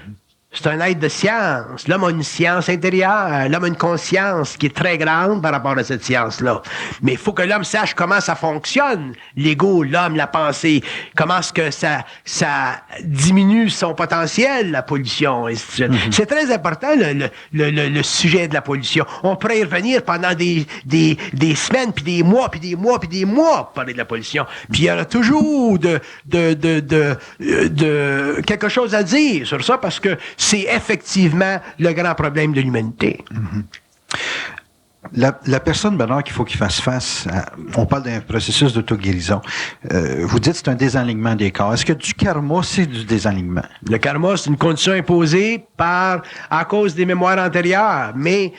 C'est un être de science. L'homme a une science intérieure. L'homme a une conscience qui est très grande par rapport à cette science-là. Mais il faut que l'homme sache comment ça fonctionne. L'ego, l'homme, la pensée. Comment est-ce que ça diminue son potentiel, la pollution, et ainsi de suite. Mm-hmm. C'est très important, le sujet de la pollution. On pourrait y revenir pendant des semaines, puis des mois, puis des mois, puis des mois pour parler de la pollution. Puis il y aura toujours quelque chose à dire sur ça, parce que c'est effectivement le grand problème de l'humanité. Mm-hmm. La personne, Bernard, qu'il faut qu'il fasse face à, on parle d'un processus d'auto-guérison. Vous dites que c'est un désalignement des corps. Est-ce que du karma, c'est du désalignement? Le karma, c'est une condition imposée à cause des mémoires antérieures, mais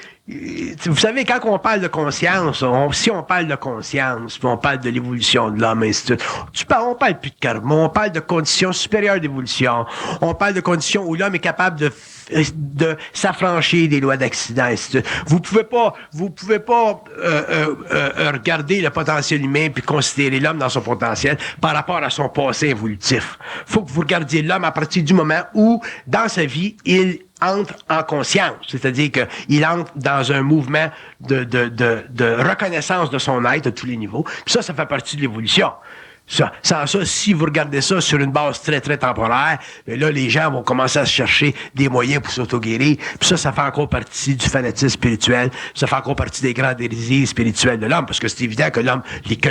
Vous savez, quand on parle de conscience, si on parle de conscience, puis on parle de l'évolution de l'homme, ainsi de suite, on parle plus de karma, on parle de conditions supérieures d'évolution, on parle de conditions où l'homme est capable de s'affranchir des lois d'accident, ainsi de suite. Vous pouvez pas regarder le potentiel humain puis considérer l'homme dans son potentiel par rapport à son passé évolutif. Faut que vous regardiez l'homme à partir du moment où, dans sa vie, il entre en conscience, c'est-à-dire qu'il entre dans un mouvement de reconnaissance de son être à tous les niveaux. Puis ça fait partie de l'évolution. Sans ça, si vous regardez ça sur une base très, très temporaire, là, les gens vont commencer à se chercher des moyens pour s'auto-guérir. Puis ça fait encore partie du fanatisme spirituel. Ça fait encore partie des grands désirs spirituels de l'homme, parce que c'est évident que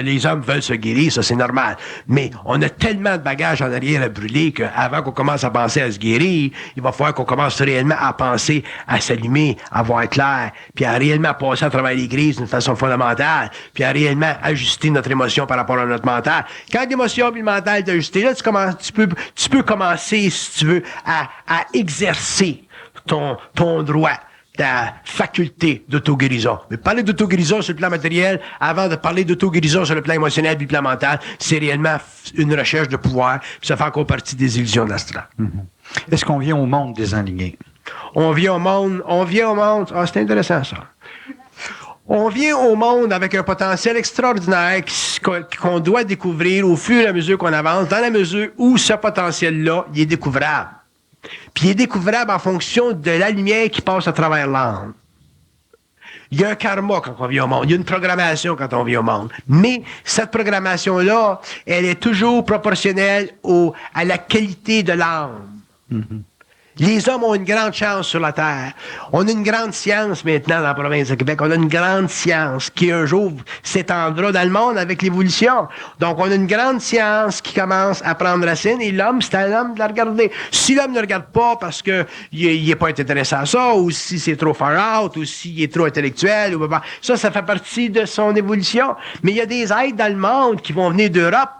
les hommes veulent se guérir, ça, c'est normal. Mais on a tellement de bagages en arrière à brûler qu'avant qu'on commence à penser à se guérir, il va falloir qu'on commence réellement à penser à s'allumer, à voir clair, puis à réellement passer à travers les grises d'une façon fondamentale, puis à réellement ajuster notre émotion par rapport à notre mental. Quand l'émotion et le mental est ajusté, là, tu peux commencer, si tu veux, à exercer ton droit, ta faculté d'auto-guérison. Mais parler d'auto-guérison sur le plan matériel, avant de parler d'auto-guérison sur le plan émotionnel et le plan mental, c'est réellement une recherche de pouvoir, puis ça fait encore partie des illusions de l'astral. Mm-hmm. Est-ce qu'on vient au monde désaligné? On vient au monde, c'est intéressant, ça. On vient au monde avec un potentiel extraordinaire qu'on doit découvrir au fur et à mesure qu'on avance, dans la mesure où ce potentiel-là, il est découvrable. Puis il est découvrable en fonction de la lumière qui passe à travers l'âme. Il y a un karma quand on vient au monde. Il y a une programmation quand on vient au monde. Mais cette programmation-là, elle est toujours proportionnelle à la qualité de l'âme. Mm-hmm. Les hommes ont une grande chance sur la Terre. On a une grande science maintenant dans la province de Québec. On a une grande science qui un jour s'étendra dans le monde avec l'évolution. Donc on a une grande science qui commence à prendre racine et l'homme, c'est à l'homme de la regarder. Si l'homme ne regarde pas parce que il est pas intéressé à ça, ou si c'est trop far out, ou s'il est trop intellectuel, ou ça fait partie de son évolution. Mais il y a des êtres dans le monde qui vont venir d'Europe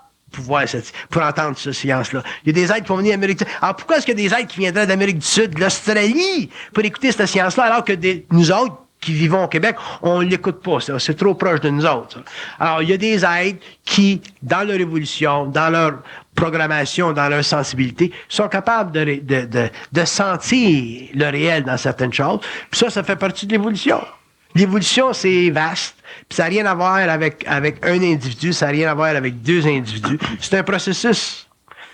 pour entendre cette science-là. Il y a des êtres qui vont venir d'Amérique du Sud. Alors, pourquoi est-ce qu'il y a des êtres qui viendraient d'Amérique du Sud, de l'Australie, pour écouter cette science-là, alors que nous autres, qui vivons au Québec, on ne l'écoute pas. C'est trop proche de nous autres. Ça. Alors, il y a des êtres qui, dans leur évolution, dans leur programmation, dans leur sensibilité, sont capables de sentir le réel dans certaines choses. Puis ça fait partie de l'évolution. L'évolution, c'est vaste. Puis ça n'a rien à voir avec un individu, ça n'a rien à voir avec deux individus. C'est un processus.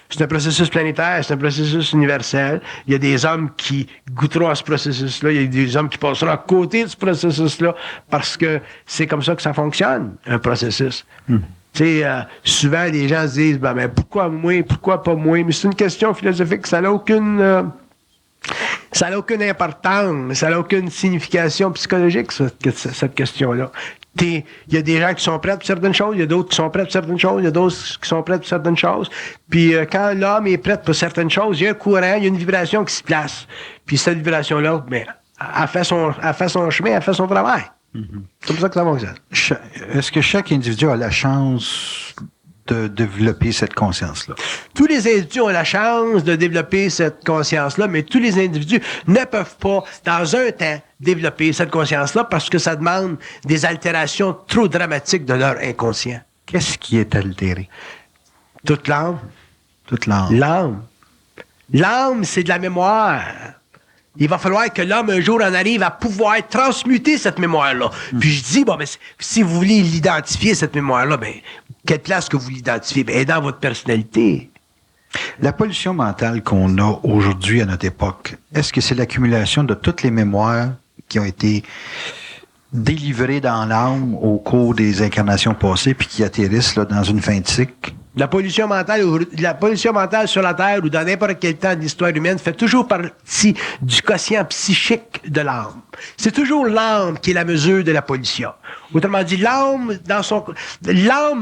C'est un processus planétaire, c'est un processus universel. Il y a des hommes qui goûteront à ce processus-là, il y a des hommes qui passeront à côté de ce processus-là, parce que c'est comme ça que ça fonctionne, un processus. Tu sais, souvent, les gens se disent, mais pourquoi moi, pourquoi pas moi? Mais c'est une question philosophique, ça n'a aucune importance, ça n'a aucune signification psychologique, cette question-là. Il y a des gens qui sont prêts pour certaines choses, il y a d'autres qui sont prêts pour certaines choses, il y a d'autres qui sont prêts pour certaines choses. Puis quand l'homme est prêt pour certaines choses, il y a un courant, il y a une vibration qui se place. Puis cette vibration-là, elle fait son chemin, elle fait son travail. Mm-hmm. C'est comme ça que ça fonctionne. Est-ce que chaque individu a la chance de développer cette conscience-là? Tous les individus ont la chance de développer cette conscience-là, mais tous les individus ne peuvent pas, dans un temps, développer cette conscience-là parce que ça demande des altérations trop dramatiques de leur inconscient. Qu'est-ce qui est altéré? Toute l'âme. Toute l'âme. L'âme. L'âme, c'est de la mémoire. Il va falloir que l'homme, un jour, en arrive à pouvoir transmuter cette mémoire-là. Puis je dis, mais si vous voulez l'identifier, cette mémoire-là, quelle place que vous l'identifiez? Elle est dans votre personnalité. La pollution mentale qu'on a aujourd'hui à notre époque, est-ce que c'est l'accumulation de toutes les mémoires qui ont été délivrées dans l'âme au cours des incarnations passées puis qui atterrissent là, dans une fin de cycle? La pollution mentale sur la Terre ou dans n'importe quel temps de l'histoire humaine fait toujours partie du quotient psychique de l'âme. C'est toujours l'âme qui est la mesure de la pollution. Autrement dit, l'âme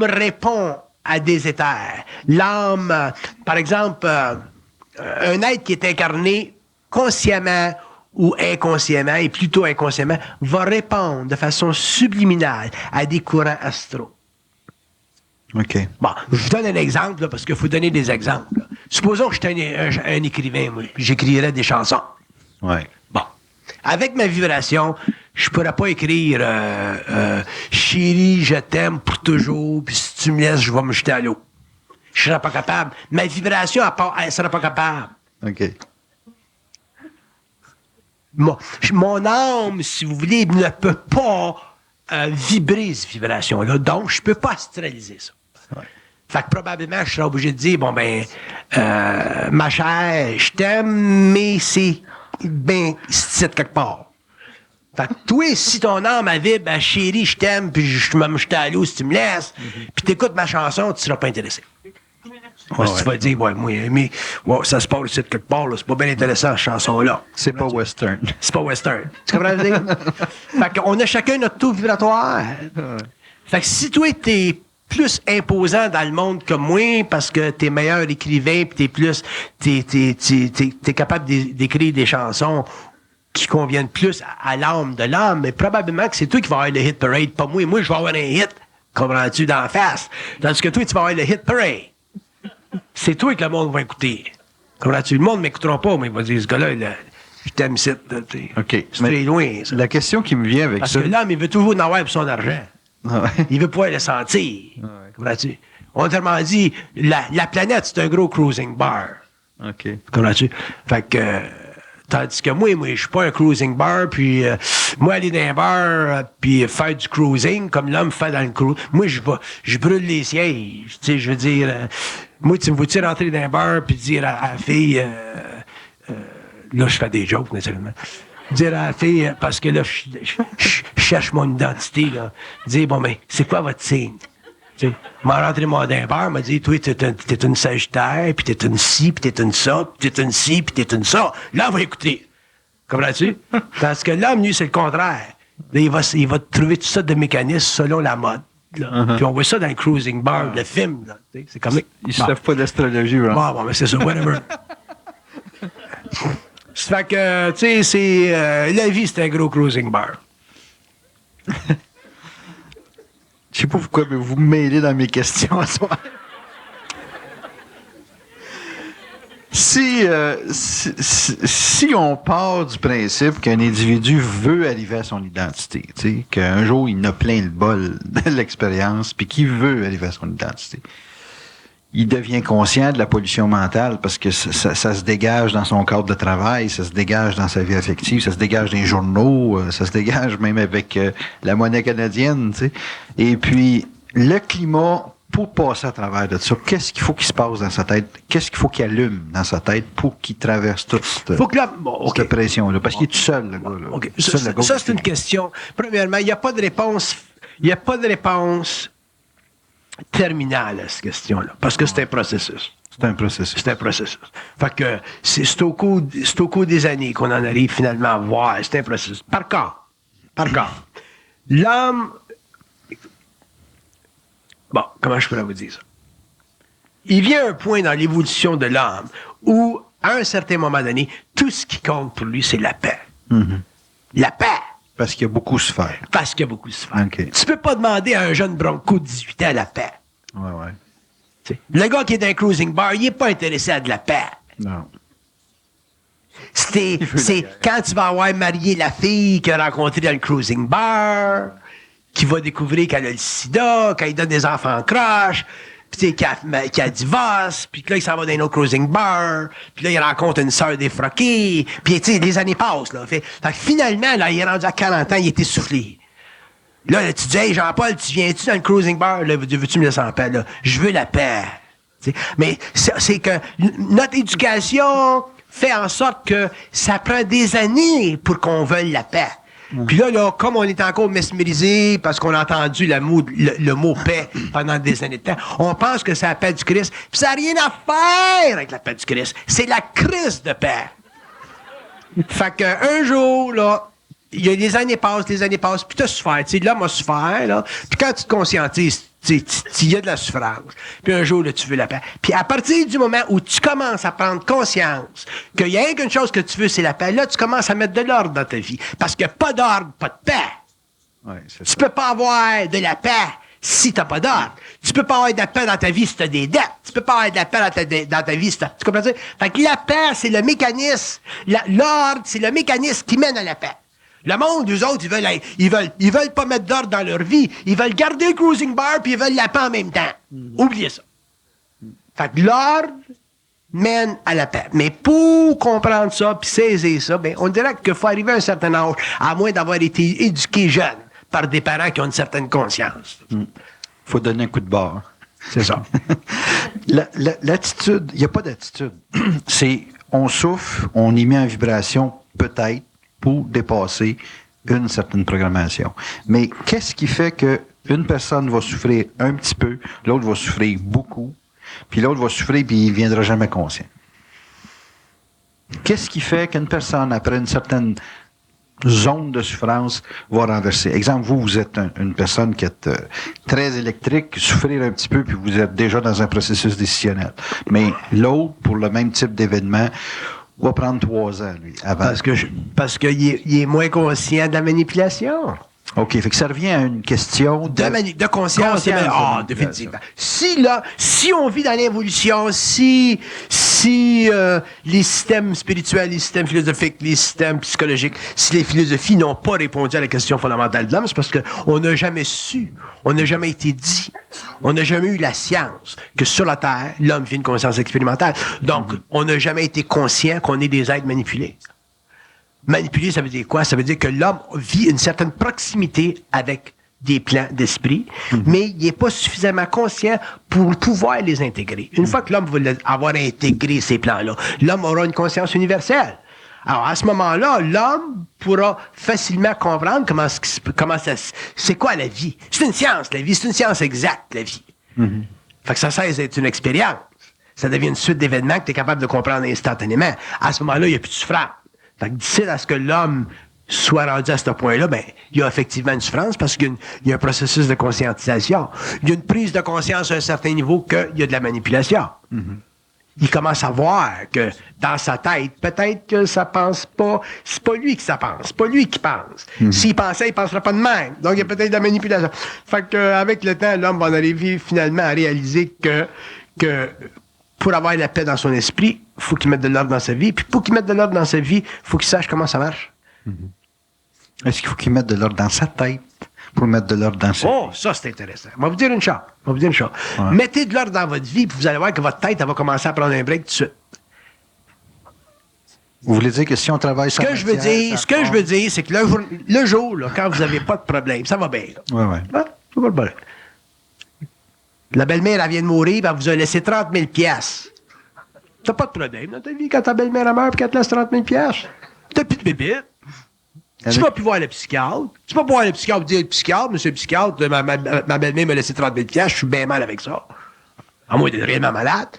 répond à des éthers. L'âme, par exemple, un être qui est incarné consciemment ou inconsciemment, et plutôt inconsciemment, va répondre de façon subliminale à des courants astraux. OK. Bon, je vous donne un exemple, là, parce qu'il faut donner des exemples. Là. Supposons que j'étais un écrivain, moi, puis j'écrirais des chansons. Ouais. Bon. avec ma vibration, je pourrais pas écrire chérie, je t'aime pour toujours, puis si tu me laisses, je vais me jeter à l'eau. Je serais pas capable. Ma vibration, elle serait pas capable. OK. Mon âme, si vous voulez, ne peut pas vibrer cette vibration-là. Donc, je peux pas astraliser ça. Ouais. Fait que probablement, je serais obligé de dire, bon, ben, ma chère, je t'aime, mais c'est c'est quelque part. Fait que toi, si ton âme a vibre, ben, chérie, je t'aime, puis je me jeter à l'eau si tu me laisses, puis t'écoutes ma chanson, tu seras pas intéressé. Parce que tu vas dire, ouais, moi, mais ça se passe ici de quelque part, là, c'est pas bien intéressant, cette chanson-là. C'est pas western. C'est pas western. Tu comprends ce que je veux dire? Fait qu'on a chacun notre taux vibratoire. Fait que si toi, t'es plus imposant dans le monde que moi, parce que t'es meilleur écrivain, pis t'es capable d'écrire des chansons qui conviennent plus à l'âme de l'âme, mais probablement que c'est toi qui vas avoir le hit parade, pas moi. Moi, je vais avoir un hit, comprends-tu, dans la face. Tandis que toi, tu vas avoir le hit parade. C'est toi que le monde va écouter. Comprends-tu? Le monde ne m'écoutera pas, mais il va dire, ce gars-là, je t'aime ici. OK. C'est loin, ça. La question qui me vient avec Parce ça... que l'homme, il veut toujours en avoir pour son argent. Ah ouais. Il veut pouvoir le sentir. Comprends-tu? Autrement dit, la planète, c'est un gros cruising bar. OK. Comprends-tu? Fait que... tandis que moi, je suis pas un cruising bar, puis moi, aller dans un bar, puis faire du cruising, comme l'homme fait dans le cruise, moi, je brûle les sièges. Tu sais, je veux dire... moi, tu me vois-tu rentrer dans un bar, puis dire à la fille... là, je fais des jokes, naturellement. Dire à la fille, parce que là, je cherche mon identité, là. Dire, bon, mais c'est quoi votre signe? Tu sais, m'a rentré moi dans un bar, m'a dit, toi, t'es une Sagittaire, puis t'es une ci, puis t'es une ça, puis t'es une ci, puis t'es une ça. Là, on va écouter. Comprends-tu? Parce que l'homme, lui, c'est le contraire. Là, il va trouver tout ça de mécanismes selon la mode. Là. Puis on voit ça dans le cruising bar, le film. Là, c'est comme... Ils se lèvent pas d'astrologie, right? Bon, mais c'est ça, whatever. Ça fait que, tu sais, c'est... la vie, c'est un gros cruising bar. Je sais pas pourquoi, mais vous me mêlez dans mes questions à soi. Si on part du principe qu'un individu veut arriver à son identité, tu sais, qu'un jour il a plein le bol de l'expérience, puis qu'il veut arriver à son identité, il devient conscient de la pollution mentale parce que ça se dégage dans son cadre de travail, ça se dégage dans sa vie affective, ça se dégage dans les journaux, ça se dégage même avec la monnaie canadienne, tu sais. Et puis, le climat, pour passer à travers de ça, qu'est-ce qu'il faut qu'il se passe dans sa tête? Qu'est-ce qu'il faut qu'il allume dans sa tête pour qu'il traverse toute cette pression-là? Parce qu'il est tout seul, le gars. Là. Okay. Ça, c'est une question. Premièrement, il n'y a pas de réponse. Il n'y a pas de réponse terminale à cette question-là. Parce que c'est un processus. C'est un processus. C'est un processus. Fait que c'est au cours des années qu'on en arrive finalement à voir. C'est un processus. Par contre, l'homme... Bon, comment je pourrais vous dire ça? Il vient un point dans l'évolution de l'homme où, à un certain moment donné, tout ce qui compte pour lui, c'est la paix. Mm-hmm. La paix. Parce qu'il y a beaucoup souffert. Parce qu'il y a beaucoup souffert. Okay. Tu peux pas demander à un jeune bronco de 18 ans la paix. Ouais. T'sais, le gars qui est dans un cruising bar, il est pas intéressé à de la paix. Non. C'est quand tu vas avoir marié la fille qu'il a rencontrée dans le cruising bar, qui va découvrir qu'elle a le sida, qu'elle donne des enfants en croche, puis qu'il a divorce, puis que là, il s'en va dans un autre cruising bar, puis là, il rencontre une sœur défroquée, puis tu sais, les années passent, là. Fait que finalement, là, il est rendu à 40 ans, il est essoufflé. Là, tu dis, hey, Jean-Paul, tu viens-tu dans le cruising bar? Là, veux-tu me laisser en paix, là? Je veux la paix. T'sais, mais c'est que notre éducation fait en sorte que ça prend des années pour qu'on veuille la paix. Puis là, comme on est encore mesmérisé parce qu'on a entendu le mot paix pendant des années de temps, on pense que c'est la paix du Christ. Puis ça n'a rien à faire avec la paix du Christ. C'est la crise de paix. Fait qu'un jour, là, il y a des années passent, puis tu as souffert. Tu sais, l'homme a souffert, là. Puis quand tu te conscientises, il y a de la souffrance. Puis un jour, là, tu veux la paix. Puis à partir du moment où tu commences à prendre conscience qu'il y a rien qu'une chose que tu veux, c'est la paix, là, tu commences à mettre de l'ordre dans ta vie. Parce que pas d'ordre, pas de paix. Ouais, Tu peux pas avoir de la paix si t'as pas d'ordre. Tu peux pas avoir de la paix dans ta vie si t'as des dettes. Tu peux pas avoir de la paix dans ta vie si t'as... Tu comprends ça? Fait que la paix, c'est le mécanisme. L'ordre, c'est le mécanisme qui mène à la paix. Le monde, eux autres, ils veulent pas mettre d'ordre dans leur vie. Ils veulent garder le cruising bar puis ils veulent la paix en même temps. Oubliez ça. Fait que l'ordre mène à la paix. Mais pour comprendre ça puis saisir ça, ben, on dirait qu'il faut arriver à un certain âge, à moins d'avoir été éduqué jeune par des parents qui ont une certaine conscience. Faut donner un coup de barre. C'est ça. L'attitude, il n'y a pas d'attitude. C'est, on souffle, on y met en vibration, peut-être, pour dépasser une certaine programmation. Mais qu'est-ce qui fait qu'une personne va souffrir un petit peu, l'autre va souffrir beaucoup, puis l'autre va souffrir puis il ne viendra jamais conscient? Qu'est-ce qui fait qu'une personne, après une certaine zone de souffrance, va renverser? Exemple, vous êtes une personne qui est très électrique, souffrir un petit peu, puis vous êtes déjà dans un processus décisionnel. Mais l'autre, pour le même type d'événement, va prendre 3 ans, lui, avant. Parce qu'il est moins conscient de la manipulation. OK, fait que ça revient à une question de conscience. Définitivement. Si on vit dans l'évolution, si les systèmes spirituels, les systèmes philosophiques, les systèmes psychologiques, si les philosophies n'ont pas répondu à la question fondamentale de l'homme, c'est parce qu'on n'a jamais su, on n'a jamais été dit, on n'a jamais eu la science que sur la Terre, l'homme vit une conscience expérimentale. Donc, on n'a jamais été conscient qu'on est des êtres manipulés. Manipuler, ça veut dire quoi? Ça veut dire que l'homme vit une certaine proximité avec des plans d'esprit, mais il n'est pas suffisamment conscient pour pouvoir les intégrer. Une fois que l'homme va avoir intégré ces plans-là, l'homme aura une conscience universelle. Alors, à ce moment-là, l'homme pourra facilement comprendre c'est quoi la vie. C'est une science, la vie. C'est une science exacte, la vie. Fait que ça cesse d'être une expérience. Ça devient une suite d'événements que tu es capable de comprendre instantanément. À ce moment-là, il n'y a plus de souffrance. Fait que d'ici à ce que l'homme soit rendu à ce point-là, ben, il y a effectivement une souffrance parce qu'il y a un processus de conscientisation. Il y a une prise de conscience à un certain niveau qu'il y a de la manipulation. Il commence à voir que dans sa tête, peut-être que ça pense pas, c'est pas lui qui ça pense, c'est pas lui qui pense. S'il pensait, il penserait pas de même. Donc, il y a peut-être de la manipulation. Fait que, avec le temps, l'homme va en arriver finalement à réaliser que pour avoir la paix dans son esprit, il faut qu'il mette de l'ordre dans sa vie. Puis pour qu'il mette de l'ordre dans sa vie, il faut qu'il sache comment ça marche. Est-ce qu'il faut qu'il mette de l'ordre dans sa tête pour mettre de l'ordre dans sa vie? Oh, ça, c'est intéressant. On va vous dire une chose. Ouais. Mettez de l'ordre dans votre vie, puis vous allez voir que votre tête, elle va commencer à prendre un break tout de suite. Vous voulez dire que si on travaille sur Ce que je veux dire, c'est que le jour, là, quand vous n'avez pas de problème, ça va bien. Oui. Ah, c'est pas le problème. La belle-mère, elle vient de mourir, puis elle vous a laissé 30 000 piastres. T'as pas de problème dans ta vie quand ta belle-mère a meurt et qu'elle te laisse 30 000 piastres. T'as plus de bébé. Tu vas plus voir le psychiatre. Tu vas pas voir le psychiatre dire, monsieur le psychiatre, ma belle-mère m'a laissé 30 000 piastres, je suis bien mal avec ça. À moins d'être réellement malade.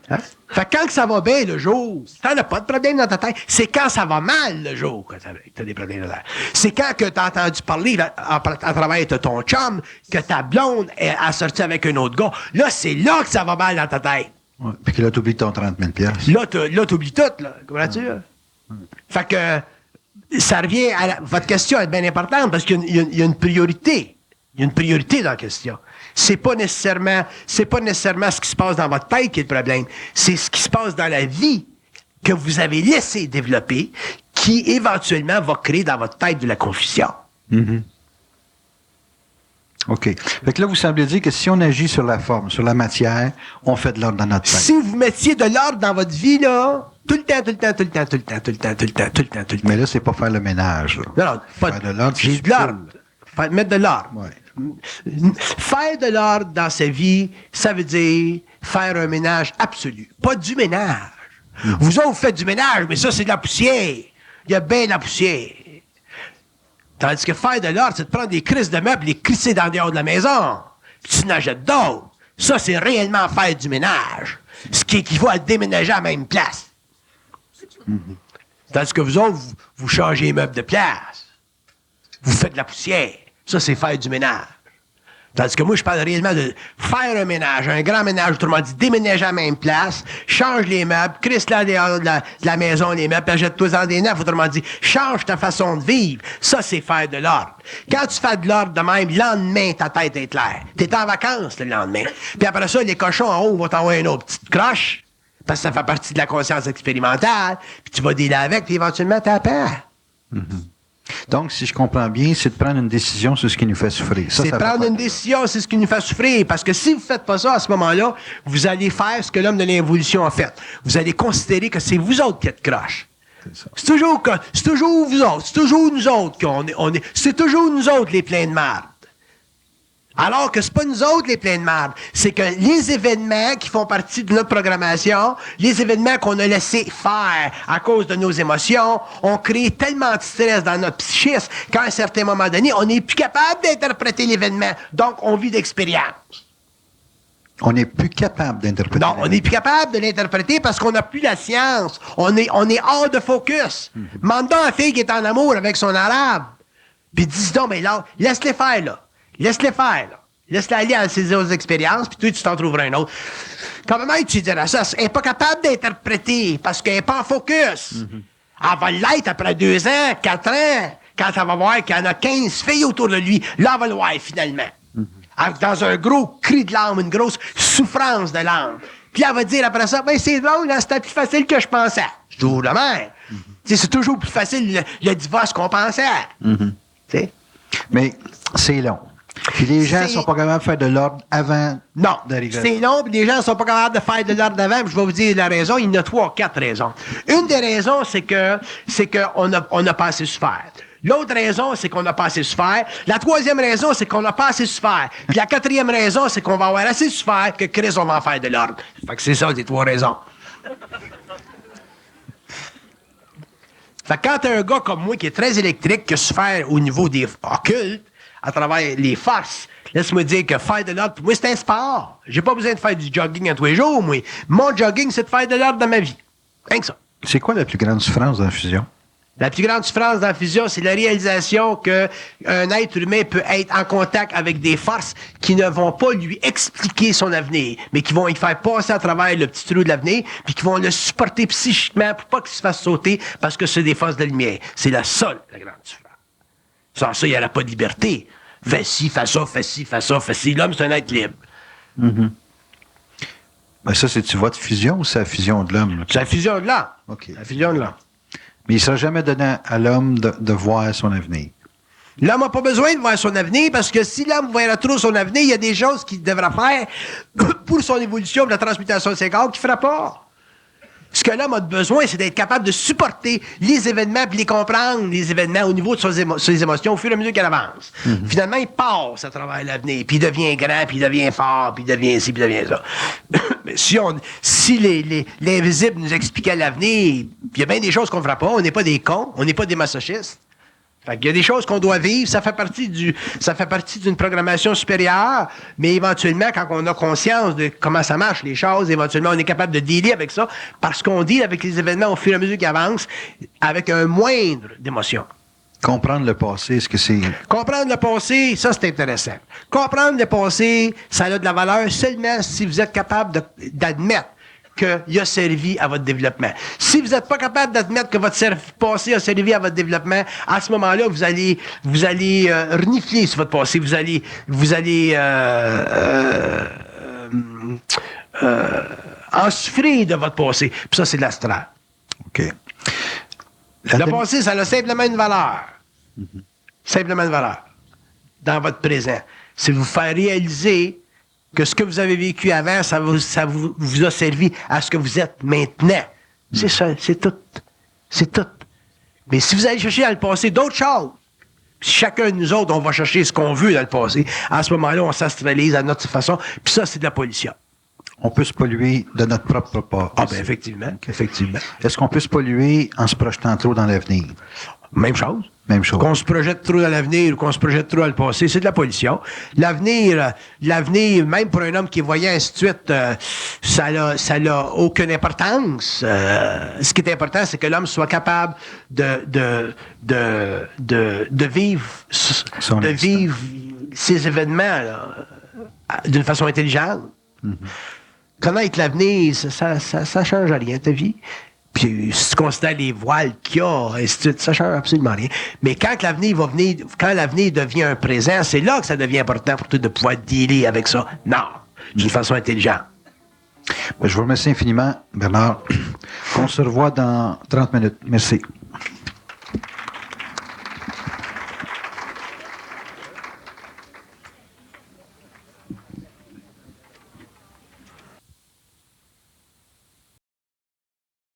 Hein? Fait que quand ça va bien le jour, t'en as pas de problème dans ta tête. C'est quand ça va mal le jour que t'as des problèmes dans ta tête. C'est quand que t'as entendu parler à travers de ton chum que ta blonde a sorti avec un autre gars. Là, c'est là que ça va mal dans ta tête. Ouais. Puis que là, t'oublies ton 30 000 Là, t'oublies tout, là. Comprends-tu? Fait que ça revient à votre question est bien importante parce qu'il y a une priorité. Il y a une priorité dans la question. C'est pas nécessairement ce qui se passe dans votre tête qui est le problème. C'est ce qui se passe dans la vie que vous avez laissé développer qui, éventuellement, va créer dans votre tête de la confusion. OK. Fait que là, vous semblez dire que si on agit sur la forme, sur la matière, on fait de l'ordre dans notre tête. Si vous mettiez de l'ordre dans votre vie, là, tout le temps. Mais là, c'est pas faire le ménage. Là. Non, pas faire de l'ordre. J'ai de l'ordre. Mettre de l'ordre. Ouais. Faire de l'ordre dans sa vie, ça veut dire faire un ménage absolu. Pas du ménage. Vous autres, vous faites du ménage, mais ça, c'est de la poussière. Il y a bien de la poussière. Tandis que faire de l'ordre, c'est de prendre des crises de meubles et les crisser dans le dehors de la maison. Puis tu n'achètes d'autres. Ça, c'est réellement faire du ménage. Ce qui équivaut à déménager à la même place. Tandis que vous autres, vous changez les meubles de place. Vous faites de la poussière. Ça, c'est faire du ménage. Tandis que moi, je parle réellement de faire un ménage, un grand ménage, autrement dit, déménager à la même place, change les meubles, crisse là dehors de la maison les meubles, puis achète-toi-en des neufs, autrement dit, change ta façon de vivre. Ça, c'est faire de l'ordre. Quand tu fais de l'ordre de même, le lendemain, ta tête est claire. T'es en vacances le lendemain. Puis après ça, les cochons en haut vont t'envoyer une autre petite croche, parce que ça fait partie de la conscience expérimentale, puis tu vas dealer avec, puis éventuellement, t'as peur. Donc, si je comprends bien, c'est de prendre une décision sur ce qui nous fait souffrir. Ça, C'est ça fait prendre pas une de- décision, c'est ce qui nous fait souffrir. Parce que si vous ne faites pas ça à ce moment-là, vous allez faire ce que l'homme de l'évolution a fait. Vous allez considérer que c'est vous autres qui êtes croche. C'est toujours vous autres, c'est toujours nous autres c'est toujours nous autres les pleins de marde. Alors que c'est pas nous autres les pleins de marde, c'est que les événements qui font partie de notre programmation, les événements qu'on a laissés faire à cause de nos émotions, ont créé tellement de stress dans notre psychisme qu'à un certain moment donné, on n'est plus capable d'interpréter l'événement. Donc, on vit d'expérience. On n'est plus capable d'interpréter. Non, on n'est plus capable de l'interpréter parce qu'on n'a plus la science. On est hors de focus. Demande donc à la fille qui est en amour avec son arabe. Puis dis donc, mais là, laisse-les faire, là. Laisse-les faire, là. Laisse-les aller à ses autres expériences, puis toi, tu t'en trouveras un autre. Comment tu diras ça? Elle n'est pas capable d'interpréter parce qu'elle n'est pas en focus. Elle va l'être après 2 ans, 4 ans, quand elle va voir qu'il y en a 15 filles autour de lui. Là, elle va le voir, finalement. Dans un gros cri de l'âme, une grosse souffrance de l'âme. Puis elle va dire après ça, ben c'est drôle, là, c'était plus facile que je pensais. C'est toujours le même. Tu sais, c'est toujours plus facile le divorce qu'on pensait. Tu sais? Mais c'est long. Puis les gens ne C'est- sont pas capables de faire de l'ordre avant Non, d'arriver. c'est long, puis les gens ne sont pas capables de faire de l'ordre d'avant, puis je vais vous dire la raison, il y en a 3 ou 4 raisons. Une des raisons, c'est que on a pas assez souffert. L'autre raison, c'est qu'on n'a pas assez souffert. La 3e raison, c'est qu'on n'a pas assez souffert. Puis la 4e raison, c'est qu'on va avoir assez souffert que Chris, on va en faire de l'ordre. Fait que c'est ça, les 3 raisons. Fait que quand t'as un gars comme moi qui est très électrique, qui a souffert au niveau des occultes, à travers les forces, laisse-moi dire que faire de l'ordre, pour moi, c'est un sport. J'ai pas besoin de faire du jogging à tous les jours, moi. Mon jogging, c'est de faire de l'ordre dans ma vie. Rien que ça. C'est quoi la plus grande souffrance dans la fusion? La plus grande souffrance dans la fusion, c'est la réalisation qu'un être humain peut être en contact avec des forces qui ne vont pas lui expliquer son avenir, mais qui vont y faire passer à travers le petit trou de l'avenir, puis qui vont le supporter psychiquement pour pas qu'il se fasse sauter parce que c'est des forces de lumière. C'est la seule, la grande souffrance. Sans ça, il n'y aura pas de liberté. Fais ci, fais ça, fais ci, fais ça, fais ci. L'homme, c'est un être libre. Ben ça, c'est-tu votre fusion ou c'est la fusion de l'homme? Là? C'est la fusion de l'homme. OK. La fusion de l'homme. Mais il ne sera jamais donné à l'homme de voir son avenir. L'homme n'a pas besoin de voir son avenir parce que si l'homme voit trop son avenir, il y a des choses qu'il devra faire pour son évolution, pour la transmutation de ses corps, qu'il ne fera pas. Ce que l'homme a besoin, c'est d'être capable de supporter les événements puis les comprendre, les événements au niveau de ses émotions au fur et à mesure qu'elle avance. Finalement, il passe à travers l'avenir, puis il devient grand, puis il devient fort, puis il devient ci, puis il devient ça. Mais si les invisibles nous expliquaient l'avenir, il y a bien des choses qu'on ne fera pas, on n'est pas des cons, on n'est pas des masochistes. Fait qu'il y a des choses qu'on doit vivre, ça fait partie d'une programmation supérieure, mais éventuellement, quand on a conscience de comment ça marche, les choses, éventuellement, on est capable de dealer avec ça, parce qu'on deal avec les événements au fur et à mesure qu'ils avancent, avec un moindre d'émotion. Comprendre le passé, est-ce que c'est... Comprendre le passé, ça, c'est intéressant. Comprendre le passé, ça a de la valeur seulement si vous êtes capable d'admettre qu'il a servi à votre développement. Si vous n'êtes pas capable d'admettre que votre passé a servi à votre développement, à ce moment-là, vous allez renifler sur votre passé. Vous allez en souffrir de votre passé. Puis ça, c'est de l'astral. OK. Le passé, ça a simplement une valeur. Simplement une valeur. Dans votre présent. C'est vous faire réaliser que ce que vous avez vécu avant, ça vous a servi à ce que vous êtes maintenant. C'est ça, c'est tout. C'est tout. Mais si vous allez chercher dans le passé d'autres choses, puis chacun de nous autres, on va chercher ce qu'on veut dans le passé, à ce moment-là, on s'astralise à notre façon, puis ça, c'est de la pollution. On peut se polluer de notre propre part. Ah ben effectivement, effectivement. Est-ce qu'on peut se polluer en se projetant trop dans l'avenir? Même chose. Même chose. Qu'on se projette trop dans l'avenir ou qu'on se projette trop dans le passé, c'est de la pollution. L'avenir, même pour un homme qui est voyant, ainsi de suite, ça n'a aucune importance. Ce qui est important, c'est que l'homme soit capable de vivre, ces événements-là d'une façon intelligente. Connaître l'avenir, ça change rien, ta vie. Puis si tu considères les voiles qu'il y a, et ainsi de suite, ça change absolument rien. Mais quand l'avenir va venir, quand l'avenir devient un présent, c'est là que ça devient important pour toi de pouvoir dealer avec ça. Non, d'une façon intelligente. Je vous remercie infiniment, Bernard. On se revoit dans 30 minutes. Merci.